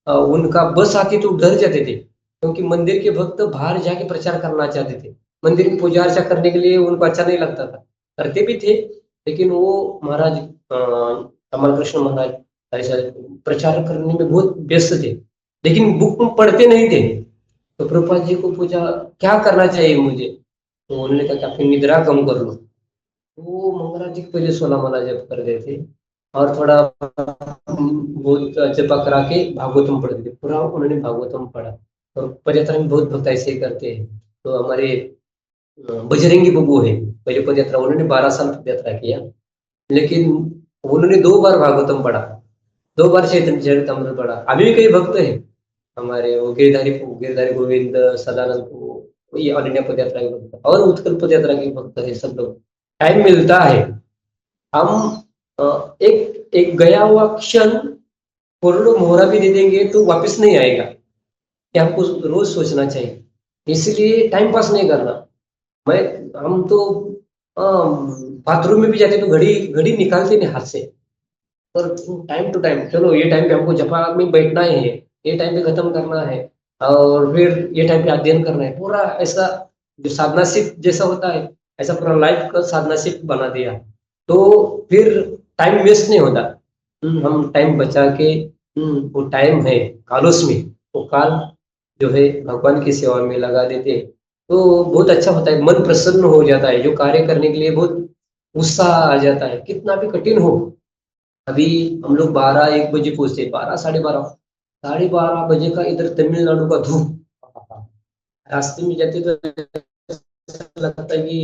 उनका बस आती तो डर जाते थे, क्योंकि मंदिर के भक्त बाहर जाके प्रचार करना चाहते थे, मंदिर की पूजा अर्चा करने के लिए उनको अच्छा नहीं लगता था। करते भी थे, लेकिन वो महाराज कमल कृष्ण महाराज ऐसा प्रचार करने में बहुत व्यस्त थे, लेकिन बुक पढ़ते नहीं थे। तो प्रभुपाद जी को पूछा क्या करना चाहिए मुझे, तो उन्होंने कहा कि अपनी निद्रा कम कर लो। वो मंगला जी के पहले 16 माला जप कर रहे थे, और थोड़ा बहुत जपा करा के भागवतम पढ़ते थे, पूरा उन्होंने भागवतम पढ़ा। और पदयात्रा में बहुत भक्त ऐसे ही करते हैं। तो हमारे बजरंगी बब्बू है, पहले पदयात्रा उन्होंने 12 साल पदयात्रा किया, लेकिन उन्होंने 2 बार भागवतम पढ़ा, 2 बार चैतन्य चरितमृत पढ़ा। अभी भी कई भक्त हैं हमारे, वो गिरधारी गोविंद सदानंद, वो ये ऑल इंडिया पदयात्रा के भक्त और उत्कल पदयात्रा के भक्त है सब लोग। टाइम मिलता है, हम एक एक गया हुआ क्षण करोड़ों मोहरा भी दे देंगे तो वापस नहीं आएगा, ये हमको रोज सोचना चाहिए। इसलिए टाइम पास नहीं करना। मैं हम तो बाथरूम में भी जाते तो घड़ी घड़ी निकालते नहीं हाथ से, और टाइम टू टाइम चलो ये टाइम पे हमको जपा में बैठना है, ये टाइम पे खत्म करना है, और फिर ये टाइम पे अध्ययन करना है, पूरा ऐसा जो साधना शिफ्ट जैसा होता है, ऐसा पूरा लाइफ का साधना शिफ्ट बना दिया, तो फिर टाइम वेस्ट नहीं होता। हम टाइम बचा के वो टाइम है कालोस में, वो काल जो है भगवान की सेवा में लगा देते, तो बहुत अच्छा होता है, मन प्रसन्न हो जाता है, जो कार्य करने के लिए बहुत उत्साह आ जाता है, कितना भी कठिन हो। अभी हम लोग 12-1 बजे पहुंचते, 12 साढ़े 12, 12:30 बजे का इधर तमिलनाडु का धूप, रास्ते में जाते तो ऐसा लगता है कि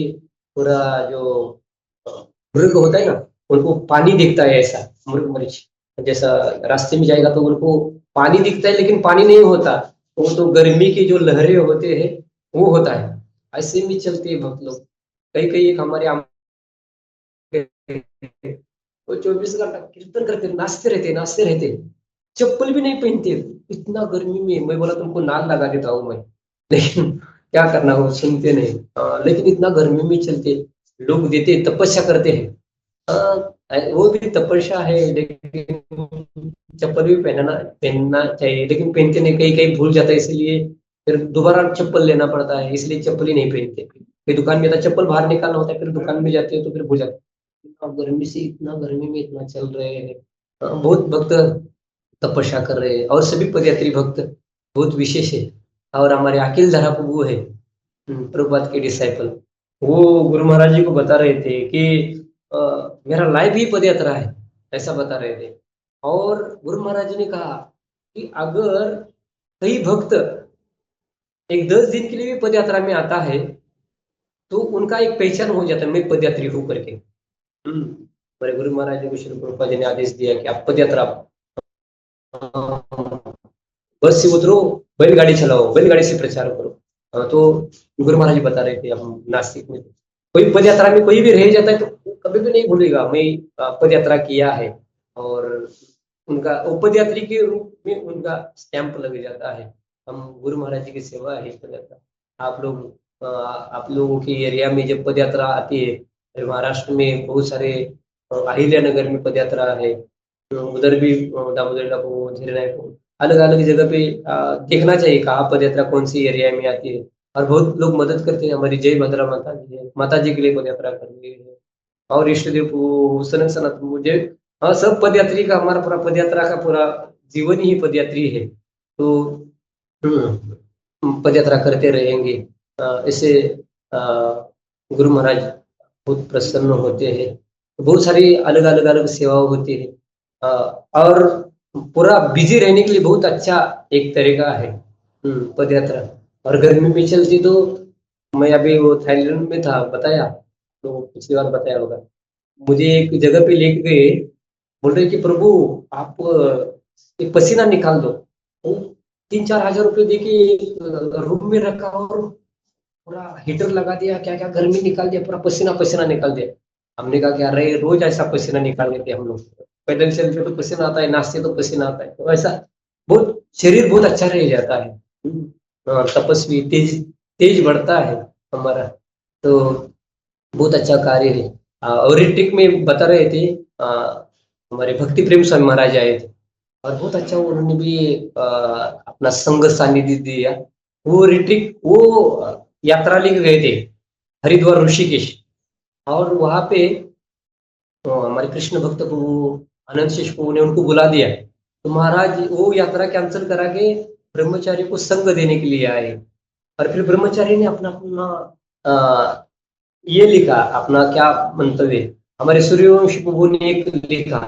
पूरा जो मृग होता है ना, उनको पानी दिखता है ऐसा, मृग मरीच जैसा रास्ते में जाएगा तो उनको पानी दिखता है, लेकिन पानी नहीं होता, वो तो गर्मी की जो लहरें होते हैं वो होता है। ऐसे में चलते हैं भक्त लोग। कई कई एक हमारे वो 24 घंटा कीर्तन करते, नाचते रहते, चप्पल भी नहीं पहनते, इतना गर्मी में। मैं बोला तुमको नाल लगा देता हूँ मैं, लेकिन क्या करना, वो सुनते नहीं। लेकिन इतना गर्मी में चलते, लोग देते तपस्या करते हैं। वो भी तपस्या है, लेकिन चप्पल भी पहनना पहनना चाहिए, लेकिन पहनते नहीं, कहीं कहीं भूल जाता है, इसलिए फिर दोबारा चप्पल लेना पड़ता है, इसलिए चप्पल ही नहीं पहनते। फिर दुकान में था चप्पल बाहर निकालना होता है, फिर दुकान में जाते हैं तो फिर भूल जाते हैं। गर्मी से इतना गर्मी में इतना चल रहे हैं, बहुत भक्त तपस्या कर रहे हैं, और सभी पदयात्री भक्त बहुत विशेष है। और हमारे अखिल धारा प्रभु है, प्रभुपाद के डिसाइपल, वो गुरु महाराज जी को बता रहे थे कि अ, मेरा लाइफ ही पदयात्रा है, ऐसा बता रहे थे। और गुरु महाराज जी ने कहा कि अगर कई भक्त एक 10 दिन के लिए भी पद यात्रा में आता है तो उनका एक पहचान हो जाता है, मैं पद यात्री हूँ करके। हमारे गुरु महाराज जी को श्री प्रभुपाद जी ने आदेश दिया कि आप पद यात्रा, बस से उतरो, बैलगाड़ी चलाओ, बैलगाड़ी से प्रचार करो। तो गुरु महाराज जी बता रहे थे, हम नासिक में कोई पद यात्रा में कोई भी रह जाता है तो कभी भी नहीं भूलेगा मैं पद यात्रा किया है। और उनका वो पद यात्री के रूप में उनका स्टैंप लग जाता है। हम गुरु महाराज जी की सेवा है पद यात्रा। आप लोगों की एरिया में जब पद यात्रा आती है, महाराष्ट्र में बहुत सारे अहिल्या नगर में पद यात्रा है, तो उधर भी दामोदर को झरना को अलग अलग जगह पे देखना चाहिए कहाँ पद यात्रा कौन सी एरिया में आती है। और बहुत लोग मदद करते हैं, हमारी जय भद्रा माता जी है, माता जी के लिए पद यात्रा कर रही है। और इष्ट देव को सनत सनत मुझे, हाँ सब पद यात्री का, हमारा पूरा पद यात्रा का पूरा जीवन ही पद यात्री है। तो पद यात्रा करते रहेंगे। इससे गुरु महाराज बहुत प्रसन्न होते हैं। बहुत सारी अलग अलग अलग सेवाएं होती है। और पूरा बिजी रहने के लिए बहुत अच्छा एक तरीका है पद यात्रा। और गर्मी में चलती तो मैं अभी वो थाईलैंड में था, बताया तो पिछली बार बताया होगा। मुझे एक जगह पे लेके गए, बोल रहे कि प्रभु आप एक पसीना निकाल दो। वो 3-4 हजार रुपये दे के रूम में रखा और पूरा हीटर लगा दिया, क्या क्या गर्मी निकाल दिया, पूरा पसीना पसीना निकाल दिया। हमने कहा क्या रहे, रोज ऐसा पसीना निकाल देते हम लोग। पैदल चलते तो पसीना आता है, नाचते तो पसीना आता है, तो ऐसा बहुत शरीर बहुत अच्छा रह जाता है। और तपस्वी तेज तेज बढ़ता है हमारा। तो बहुत अच्छा कार्य है। और ऋतिक में बता रहे थे, हमारे भक्ति प्रेम स्वामी महाराज आए थे और बहुत अच्छा उन्होंने भी अपना संग सानिध्य दिया। वो ऋतिक वो यात्रा लेके गए थे हरिद्वार ऋषिकेश। और वहां पे तो हमारे कृष्ण भक्त को, आनंद शिष को ने उनको बुला दिया। तो महाराज वो यात्रा कैंसिल करा के ब्रह्मचारी को संग देने के लिए आए। और फिर ब्रह्मचारी ने अपना अपना ये लिखा, अपना क्या मंतव्य। हमारे सूर्यवंशी प्रभु ने एक लिखा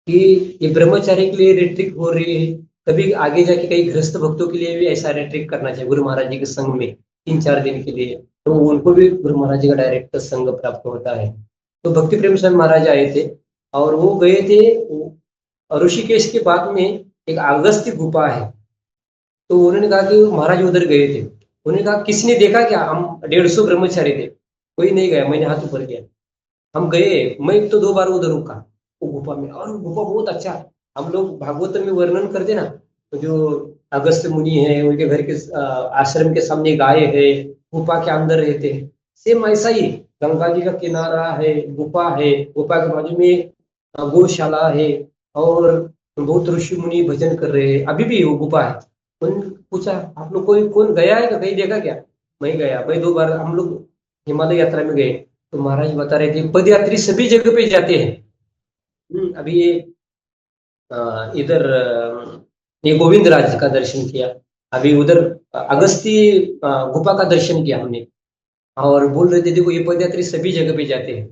कि ये ब्रह्मचारी के लिए रिट्रीट हो रही है, कभी आगे जाके कई गृहस्थ भक्तों के लिए भी ऐसा रिट्रीट करना चाहिए गुरु महाराज जी के संग में 3-4 दिन के लिए, तो उनको भी गुरु महाराज जी का डायरेक्ट संग प्राप्त होता है। तो भक्ति प्रेम स्वामी महाराज आए थे और वो गए थे ऋषिकेश के बाद में एक अगस्त्य गुफा है। तो उन्होंने कहा कि महाराज उधर गए थे। उन्होंने कहा किसने देखा क्या, हम 150 ब्रह्मचारी थे, कोई नहीं गया, मैंने हाथ ऊपर किया। हम गए, मैं तो 2 बार उधर रुका वो गुफा में, और वो गुफा बहुत अच्छा है। हम लोग भागवत में वर्णन करते ना, तो जो अगस्त मुनि है उनके घर के आश्रम के सामने गाय है, गुफा के अंदर रहते हैं, सेम ऐसा ही गंगा जी का किनारा है, गुफा है, गुफा के बाजू में गौशाला है। और बहुत ऋषि मुनि भजन कर रहे हैं, अभी भी वो गुफा है। उन्होंने पूछा आप लोग कोई कौन गया है, कहीं देखा क्या? मैं गया, मैं 2 बार हम लोग हिमालय यात्रा में गए। तो महाराज बता रहे थे पदयात्री सभी जगह पे जाते हैं। अभी ये इधर ये गोविंद राज का दर्शन किया, अभी उधर अगस्ती गुफा का दर्शन किया हमने। और बोल रहे थे देखो ये पदयात्री सभी जगह पे जाते हैं।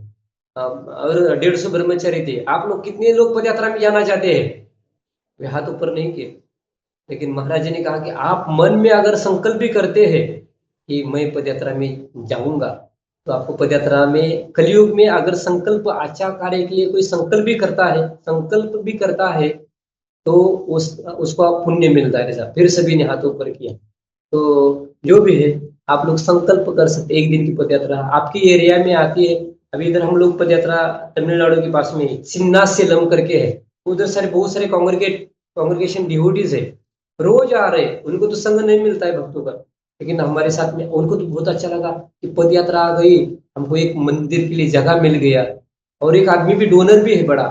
और 150 ब्रह्मचारी थे, आप लोग कितने लोग पदयात्रा में जाना चाहते हैं? वे हाथ ऊपर नहीं किए। लेकिन महाराज जी ने कहा कि आप मन में अगर संकल्प भी करते हैं कि मैं पदयात्रा में जाऊंगा, तो आपको पदयात्रा में कलयुग में अगर संकल्प अच्छा कार्य के लिए कोई संकल्प भी करता है तो उसको आप पुण्य मिलता है। ऐसा फिर सभी ने हाथ ऊपर किया। तो जो भी है, आप लोग संकल्प कर सकते, एक दिन की पदयात्रा आपकी एरिया में आती है। अभी इधर हम लोग पदयात्रा तमिलनाडु के पास में सिन्नासेलम करके है, उधर सारे बहुत सारे कांग्रेगेशन डिवोटीज है, रोज आ रहे हैं। उनको तो संग नहीं मिलता है भक्तों का, लेकिन हमारे साथ में उनको तो बहुत अच्छा लगा कि पद यात्रा आ गई, हमको एक मंदिर के लिए जगह मिल गया। और एक आदमी भी डोनर भी है बड़ा,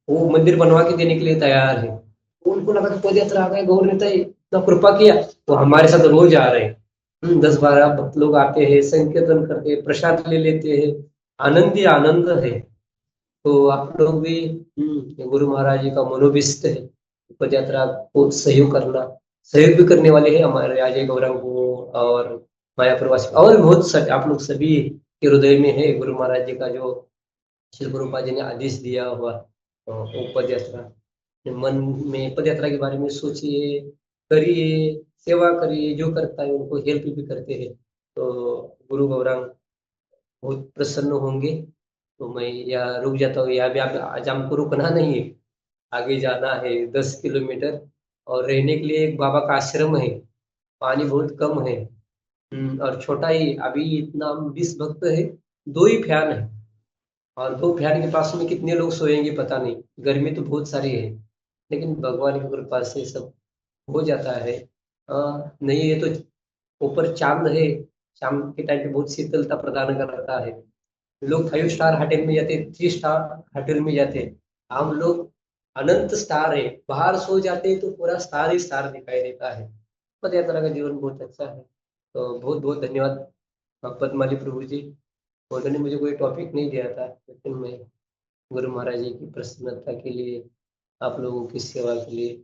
वो मंदिर बनवा के देने के लिए तैयार है। तो उनको लगा कि पद यात्रा आ गए, गौर नेता इतना कृपा किया, वो हमारे साथ रोज आ रहे हैं। 10-12 भक्त लोग आते हैं, संकीर्तन करते हैं, प्रसाद ले लेते हैं, आनंद ही आनंद है। तो आप लोग भी गुरु महाराज जी का मनोभिष्ट है पद यात्रा को सहयोग करना। सहयोग भी करने वाले हैं हमारे अजय गौरंग को और माया प्रवासी, और भी बहुत आप लोग सभी के हृदय में है गुरु महाराज जी का जो श्री गुरुपा जी ने आदेश दिया हुआ वो पद यात्रा। मन में पद यात्रा के बारे में सोचिए, करिए, सेवा करिए, जो करता है उनको हेल्प भी करते हैं, तो गुरु गौरांग बहुत प्रसन्न होंगे। तो मैं यहाँ रुक जाता हूँ, यहाँ भी आप आज हमको रुकना नहीं है, आगे जाना है 10 किलोमीटर। और रहने के लिए एक बाबा का आश्रम है, पानी बहुत कम है। और छोटा ही, अभी इतना हम 20 भक्त है, 2 ही फैन है। और 2 फैन के पास में कितने लोग सोएंगे पता नहीं, गर्मी तो बहुत सारी है, लेकिन भगवान की कृपा से सब हो जाता है। नहीं है तो ऊपर चांद है, शाम के टाइम पे बहुत शीतलता प्रदान करता है। लोग 5 स्टार होटल में जाते, 3 स्टार होटल में जाते, हम लोग अनंत स्टार है, बाहर सो जाते तो पूरा स्टार ही स्टार दिखाई देता है। पद यात्रा का जीवन बहुत अच्छा है। तो बहुत बहुत धन्यवाद पद्माली प्रभु जी। उन्होंने मुझे कोई टॉपिक नहीं दिया था, लेकिन मैं गुरु महाराज जी की प्रसन्नता के लिए, आप लोगों की सेवा के लिए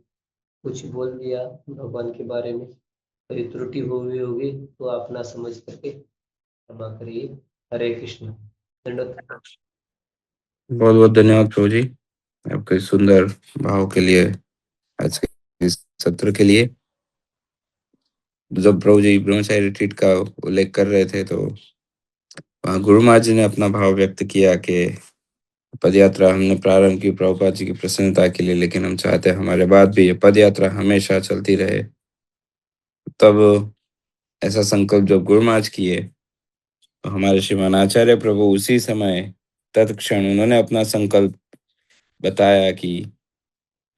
कुछ बोल दिया भगवान के बारे में। कोई त्रुटि हुई होगी तो आप ना समझ करके क्षमा करिए। हरे कृष्ण। दंडवत।
बहुत बहुत धन्यवाद प्रभु जी, आपके सुंदर भाव के लिए, आज के इस सत्र के लिए। जब प्रभु जी ब्रह्मचारी रिट्रीट का उल्लेख कर रहे थे, तो वहाँ गुरु महाराज जी ने अपना भाव व्यक्त किया कि पद यात्रा हमने प्रारंभ की प्रभुपाद जी की प्रसन्नता के लिए, लेकिन हम चाहते हैं हमारे बाद भी ये पद यात्रा हमेशा चलती रहे। तब ऐसा संकल्प जब गुरु महाराज किए, तो हमारे श्रीमान आचार्य प्रभु उसी समय तत्क्षण उन्होंने अपना संकल्प बताया कि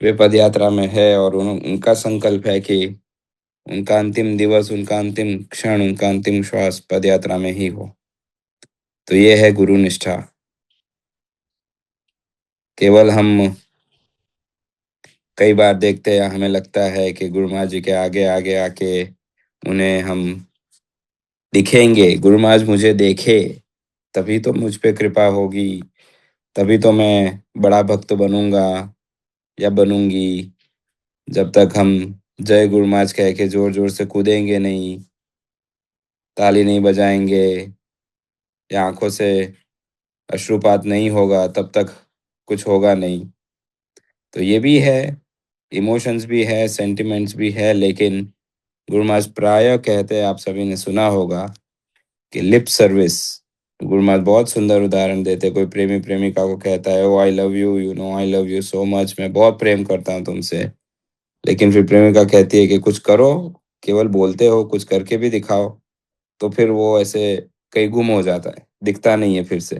वे पद यात्रा में है, और उनका संकल्प है कि उनका अंतिम दिवस, उनका अंतिम क्षण, उनका अंतिम श्वास पद यात्रा में ही हो। तो ये है गुरु निष्ठा। केवल हम कई बार देखते हैं, हमें लगता है कि गुरु महाराज जी के आगे आगे आके उन्हें हम दिखेंगे, गुरु महाराज मुझे देखे तभी तो मुझ पे कृपा होगी, तभी तो मैं बड़ा भक्त बनूंगा या बनूंगी। जब तक हम जय गुरु महाराज कह के जोर जोर से कूदेंगे नहीं, ताली नहीं बजाएंगे, या आंखों से अश्रुपात नहीं होगा, तब तक कुछ होगा नहीं। तो ये भी है, इमोशंस भी है, सेंटिमेंट्स भी है, लेकिन गुरु महाराज प्राय कहते हैं, आप सभी ने सुना होगा कि लिप सर्विस। गुरु महाराज बहुत सुंदर उदाहरण देते, कोई प्रेमी प्रेमिका को कहता है, oh I love you, you know I love you so much, मैं बहुत प्रेम करता हूँ तुमसे। लेकिन फिर प्रेमिका कहती है कि कुछ करो, केवल बोलते हो, कुछ करके भी दिखाओ। तो फिर वो ऐसे कहीं गुम हो जाता है, दिखता नहीं है फिर से।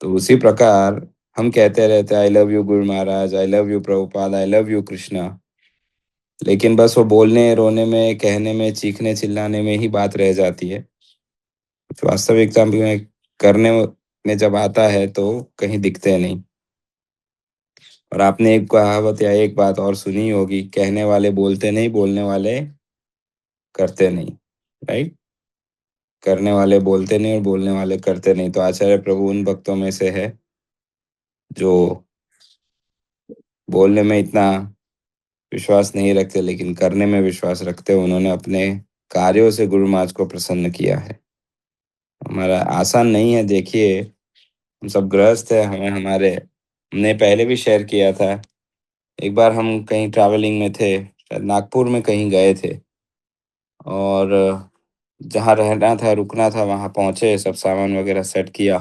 तो उसी प्रकार हम कहते रहते हैं, आई love you Guru Maharaj, I love you Prabhupada, I love you Krishna, लेकिन बस वो बोलने, रोने में, कहने में, चीखने चिल्लाने में ही बात रह जाती है। तो वास्तविकता में करने में जब आता है तो कहीं दिखते नहीं। और आपने एक कहावत या एक बात और सुनी होगी, कहने वाले बोलते नहीं, बोलने वाले करते नहीं। राइट? करने वाले बोलते नहीं और बोलने वाले करते नहीं। तो आचार्य प्रभु उन भक्तों में से है जो बोलने में इतना विश्वास नहीं रखते, लेकिन करने में विश्वास रखते। उन्होंने अपने कार्यों से गुरु महाराज को प्रसन्न किया है। हमारा आसान नहीं है, देखिए हम सब गृहस्थ है, हमें हमारे हमने पहले भी शेयर किया था। एक बार हम कहीं ट्रैवलिंग में थे, शायद नागपुर में कहीं गए थे, और जहाँ रहना था, रुकना था, वहाँ पहुँचे, सब सामान वगैरह सेट किया।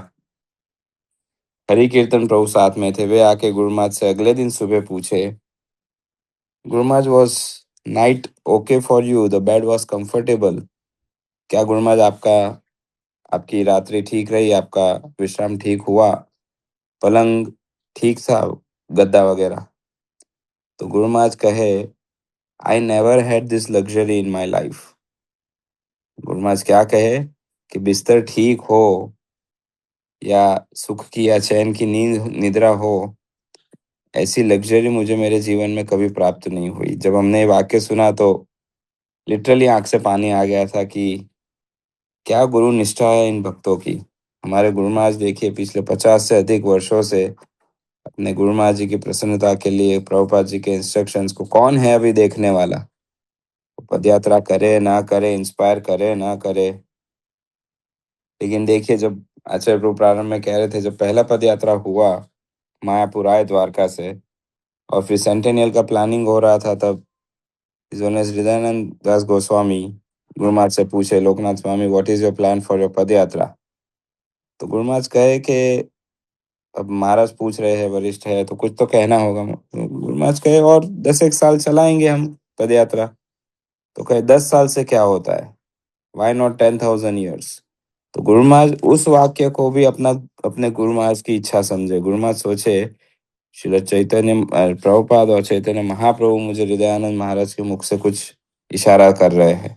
हरि कीर्तन प्रभु साथ में थे, वे आके गुरु महाराज से अगले दिन सुबह पूछे, Guru Maharaj was night okay for you, the bed was comfortable? क्या गुरु महाराज आपका आपकी रात्रि ठीक रही, आपका विश्राम ठीक हुआ, पलंग ठीक था, गद्दा वगैरह? तो गुरु महाराज कहे, I never had this luxury in my life. Guru Maharaj क्या कहे कि बिस्तर ठीक हो, या सुख की या चैन की नींद निद्रा हो, ऐसी लग्जरी मुझे मेरे जीवन में कभी प्राप्त नहीं हुई। जब हमने ये वाक्य सुना तो लिटरली आंख से पानी आ गया था कि क्या गुरु निष्ठा है इन भक्तों की। हमारे गुरु महाराज देखिए, पिछले 50 से अधिक वर्षों से अपने गुरु महाराज जी की प्रसन्नता के लिए, प्रभुपाद जी के इंस्ट्रक्शंस को, कौन है अभी देखने वाला? पद यात्रा करे ना करे, इंस्पायर करे ना करे, लेकिन देखिए, जब आचार्य प्रभु प्रारंभ में कह रहे थे, जब पहला पद यात्रा हुआ मायापुर आए द्वारका से, और फिर सेंटेनियल का प्लानिंग हो रहा था, तब His Holiness Hridayanand Das Goswami गुरु महाराज से पूछे, Lokanath Swami, what is your plan for your pad yatra? तो गुरु महाराज कहे कि अब महाराज पूछ रहे हैं, वरिष्ठ है तो कुछ तो कहना होगा। गुरु महाराज कहे, और 10 एक साल चलाएंगे हम पद यात्रा। तो कहे, 10 साल से क्या होता है, वाई नॉट 10,000 years? तो गुरु महाराज उस वाक्य को भी अपना अपने गुरु महाराज की इच्छा समझे। गुरु महाराज सोचे, श्रील चैतन्य प्रभुपाद और चैतन्य महाप्रभु मुझे हृदयानंद महाराज के मुख से कुछ इशारा कर रहे हैं।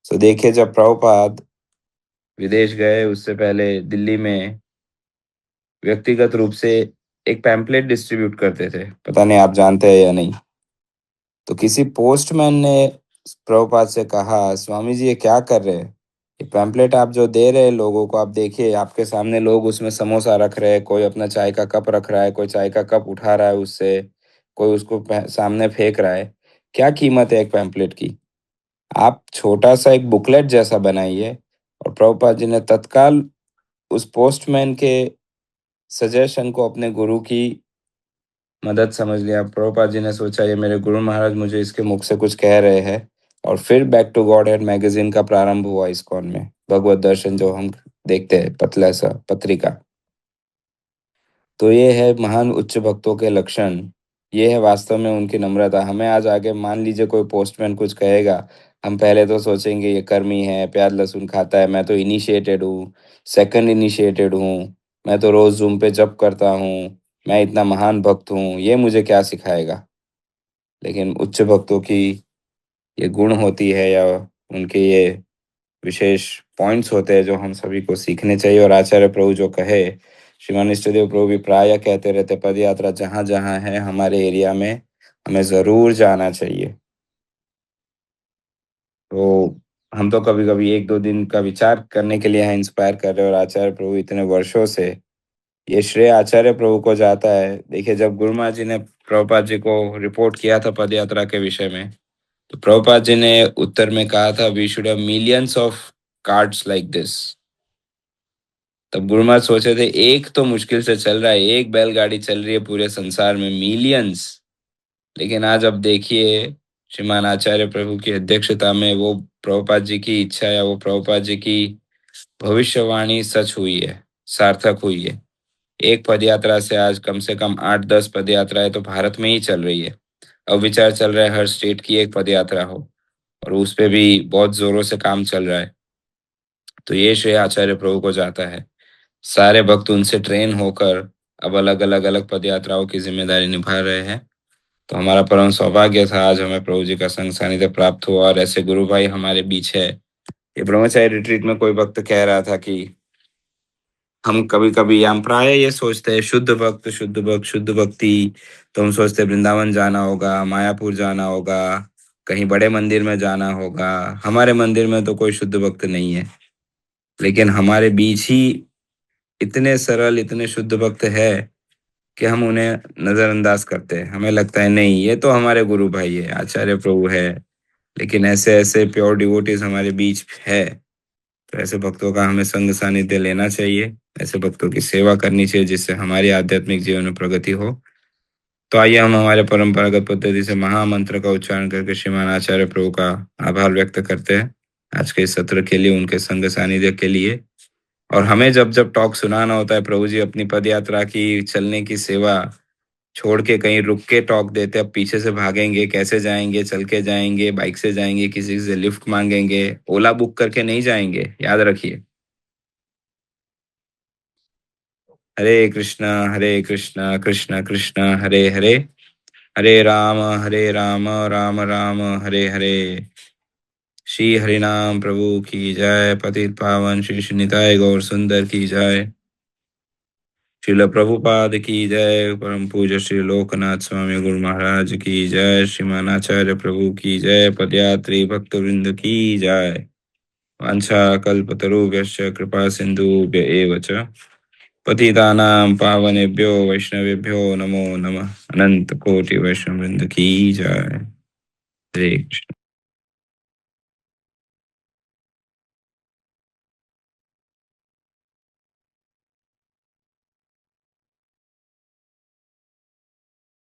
तो देखिए, जब प्रभुपाद विदेश गए उससे पहले दिल्ली में व्यक्तिगत रूप से एक पैम्पलेट डिस्ट्रीब्यूट करते थे, पता नहीं आप जानते हैं या नहीं। तो किसी पोस्टमैन ने प्रभुपाद से कहा, स्वामी जी ये क्या कर रहे हैं, ये पैम्पलेट आप जो दे रहे हैं लोगों को, आप देखिए आपके सामने लोग उसमें समोसा रख रहे हैं, कोई अपना चाय का कप रख रहा है, कोई चाय का कप उठा रहा है उससे, कोई उसको सामने फेंक रहा है। क्या कीमत है एक पैम्पलेट की? आप छोटा सा एक बुकलेट जैसा बनाइए। और प्रभुपाद जी ने तत्काल उस पोस्टमैन के सजेशन को अपने गुरु की मदद समझ लिया। प्रभुपाद जी ने सोचा, ये मेरे गुरु महाराज मुझे इसके मुख से कुछ कह रहे हैं। और फिर back to godhead magazine का प्रारंभ हुआ इस्कॉन में, भगवत दर्शन जो हम देखते हैं, पतला सा पत्रिका। तो ये है महान उच्च भक्तों के लक्षण, ये है वास्तव में उनकी नम्रता। हमें आज आगे मान लीजिए कोई पोस्टमैन कुछ कहेगा, हम पहले तो सोचेंगे ये कर्मी है, प्याज लहसुन खाता है, मैं तो इनिशिएटेड हूँ, सेकंड इनिशिएटेड हूँ, मैं तो रोज जूम पे जप करता हूँ, मैं इतना महान भक्त हूँ, ये मुझे क्या सिखाएगा। लेकिन उच्च भक्तों की ये गुण होती है, या उनके ये विशेष पॉइंट्स होते हैं जो हम सभी को सीखने चाहिए। और आचार्य प्रभु जो कहे, श्रीमान इष्टदेव प्रभु भी प्राय कहते रहते, पद यात्रा जहाँ जहाँ है हमारे एरिया में हमें जरूर जाना चाहिए। तो हम तो कभी कभी 1-2 दिन का विचार करने के लिए यहाँ इंस्पायर कर रहे हैं, और आचार्य प्रभु इतने वर्षों से, ये श्रेय आचार्य प्रभु को जाता है। देखिए, जब गुरु महाराज जी ने प्रभुपाद जी को रिपोर्ट किया था पद यात्रा के विषय में, तो प्रभुपाद जी ने उत्तर में कहा था, we should have millions of cards like this. तब गुरु महाराज सोचे थे, एक तो मुश्किल से चल रहा है, एक बैलगाड़ी चल रही है पूरे संसार में, मिलियंस। लेकिन आज अब देखिए, श्रीमान आचार्य प्रभु की अध्यक्षता में वो प्रभुपाद जी की इच्छा या वो प्रभुपाद जी की भविष्यवाणी सच हुई है, सार्थक हुई है। एक पदयात्रा से आज कम से कम 8-10 पदयात्राएं तो भारत में ही चल रही है। अब विचार चल रहा है हर स्टेट की एक पदयात्रा हो, और उस पे भी बहुत जोरों से काम चल रहा है। तो ये श्रेय आचार्य प्रभु को जाता है। सारे भक्त उनसे ट्रेन होकर अब अलग अलग अलग पद यात्राओं की जिम्मेदारी निभा रहे हैं। तो हमारा परम सौभाग्य था आज हमें प्रभु जी का संग सानिध्य प्राप्त हुआ, और ऐसे गुरु भाई हमारे बीच है। ये ब्रह्मचारी रिट्रीट में कोई भक्त कह रहा था कि हम कभी कभी, हम प्राय ये सोचते हैं, शुद्ध भक्त शुद्ध भक्त शुद्ध भक्ति, तो हम सोचते हैं वृंदावन जाना होगा, मायापुर जाना होगा, कहीं बड़े मंदिर में जाना होगा। हमारे मंदिर में तो कोई शुद्ध भक्त नहीं है, लेकिन हमारे बीच ही इतने सरल, इतने शुद्ध भक्त है कि हम उन्हें नजरअंदाज करते हैं। हमें लगता है नहीं, ये तो हमारे गुरु भाई है, आचार्य प्रभु है। लेकिन ऐसे ऐसे प्योर डिवोटीज हमारे बीच है। तो ऐसे भक्तों का हमें संग सानिध्य लेना चाहिए, ऐसे भक्तों की सेवा करनी चाहिए, जिससे हमारी आध्यात्मिक जीवन में प्रगति हो। तो आइए हम हमारे परंपरागत पद्धति से महामंत्र का उच्चारण करके श्रीमान आचार्य प्रभु का आभार व्यक्त करते हैं आज के इस सत्र के लिए, उनके संग सानिध्य के लिए। और हमें जब जब टॉक सुनाना होता है, प्रभु जी अपनी पद यात्रा की, चलने की सेवा छोड़ के कहीं रुक के टॉक देते, अब पीछे से भागेंगे, कैसे जाएंगे, चल के जाएंगे, बाइक से जाएंगे, किसी से लिफ्ट मांगेंगे, ओला बुक करके नहीं जाएंगे, याद रखिए। हरे कृष्णा कृष्ण कृष्ण हरे हरे, हरे राम राम राम हरे हरे। श्री हरिनाम प्रभु की जय। पतित पावन श्री श्री निताय गौर सुंदर की जय। श्रील प्रभुपाद की जय। परम पूज्य श्री लोकनाथ स्वामी गुरु महाराज की जय। श्रीमान आचार्य प्रभु की जय। पदयात्री भक्त वृंद की जय। वांछा कल्पतरुभ्यश्च कृपा सिंधुभ्य एव च पतितानां पावनेभ्यो वैष्णवेभ्यो नमो नमः। अनंत कोटि वैष्णव वृंद की जय। हरे कृष्ण।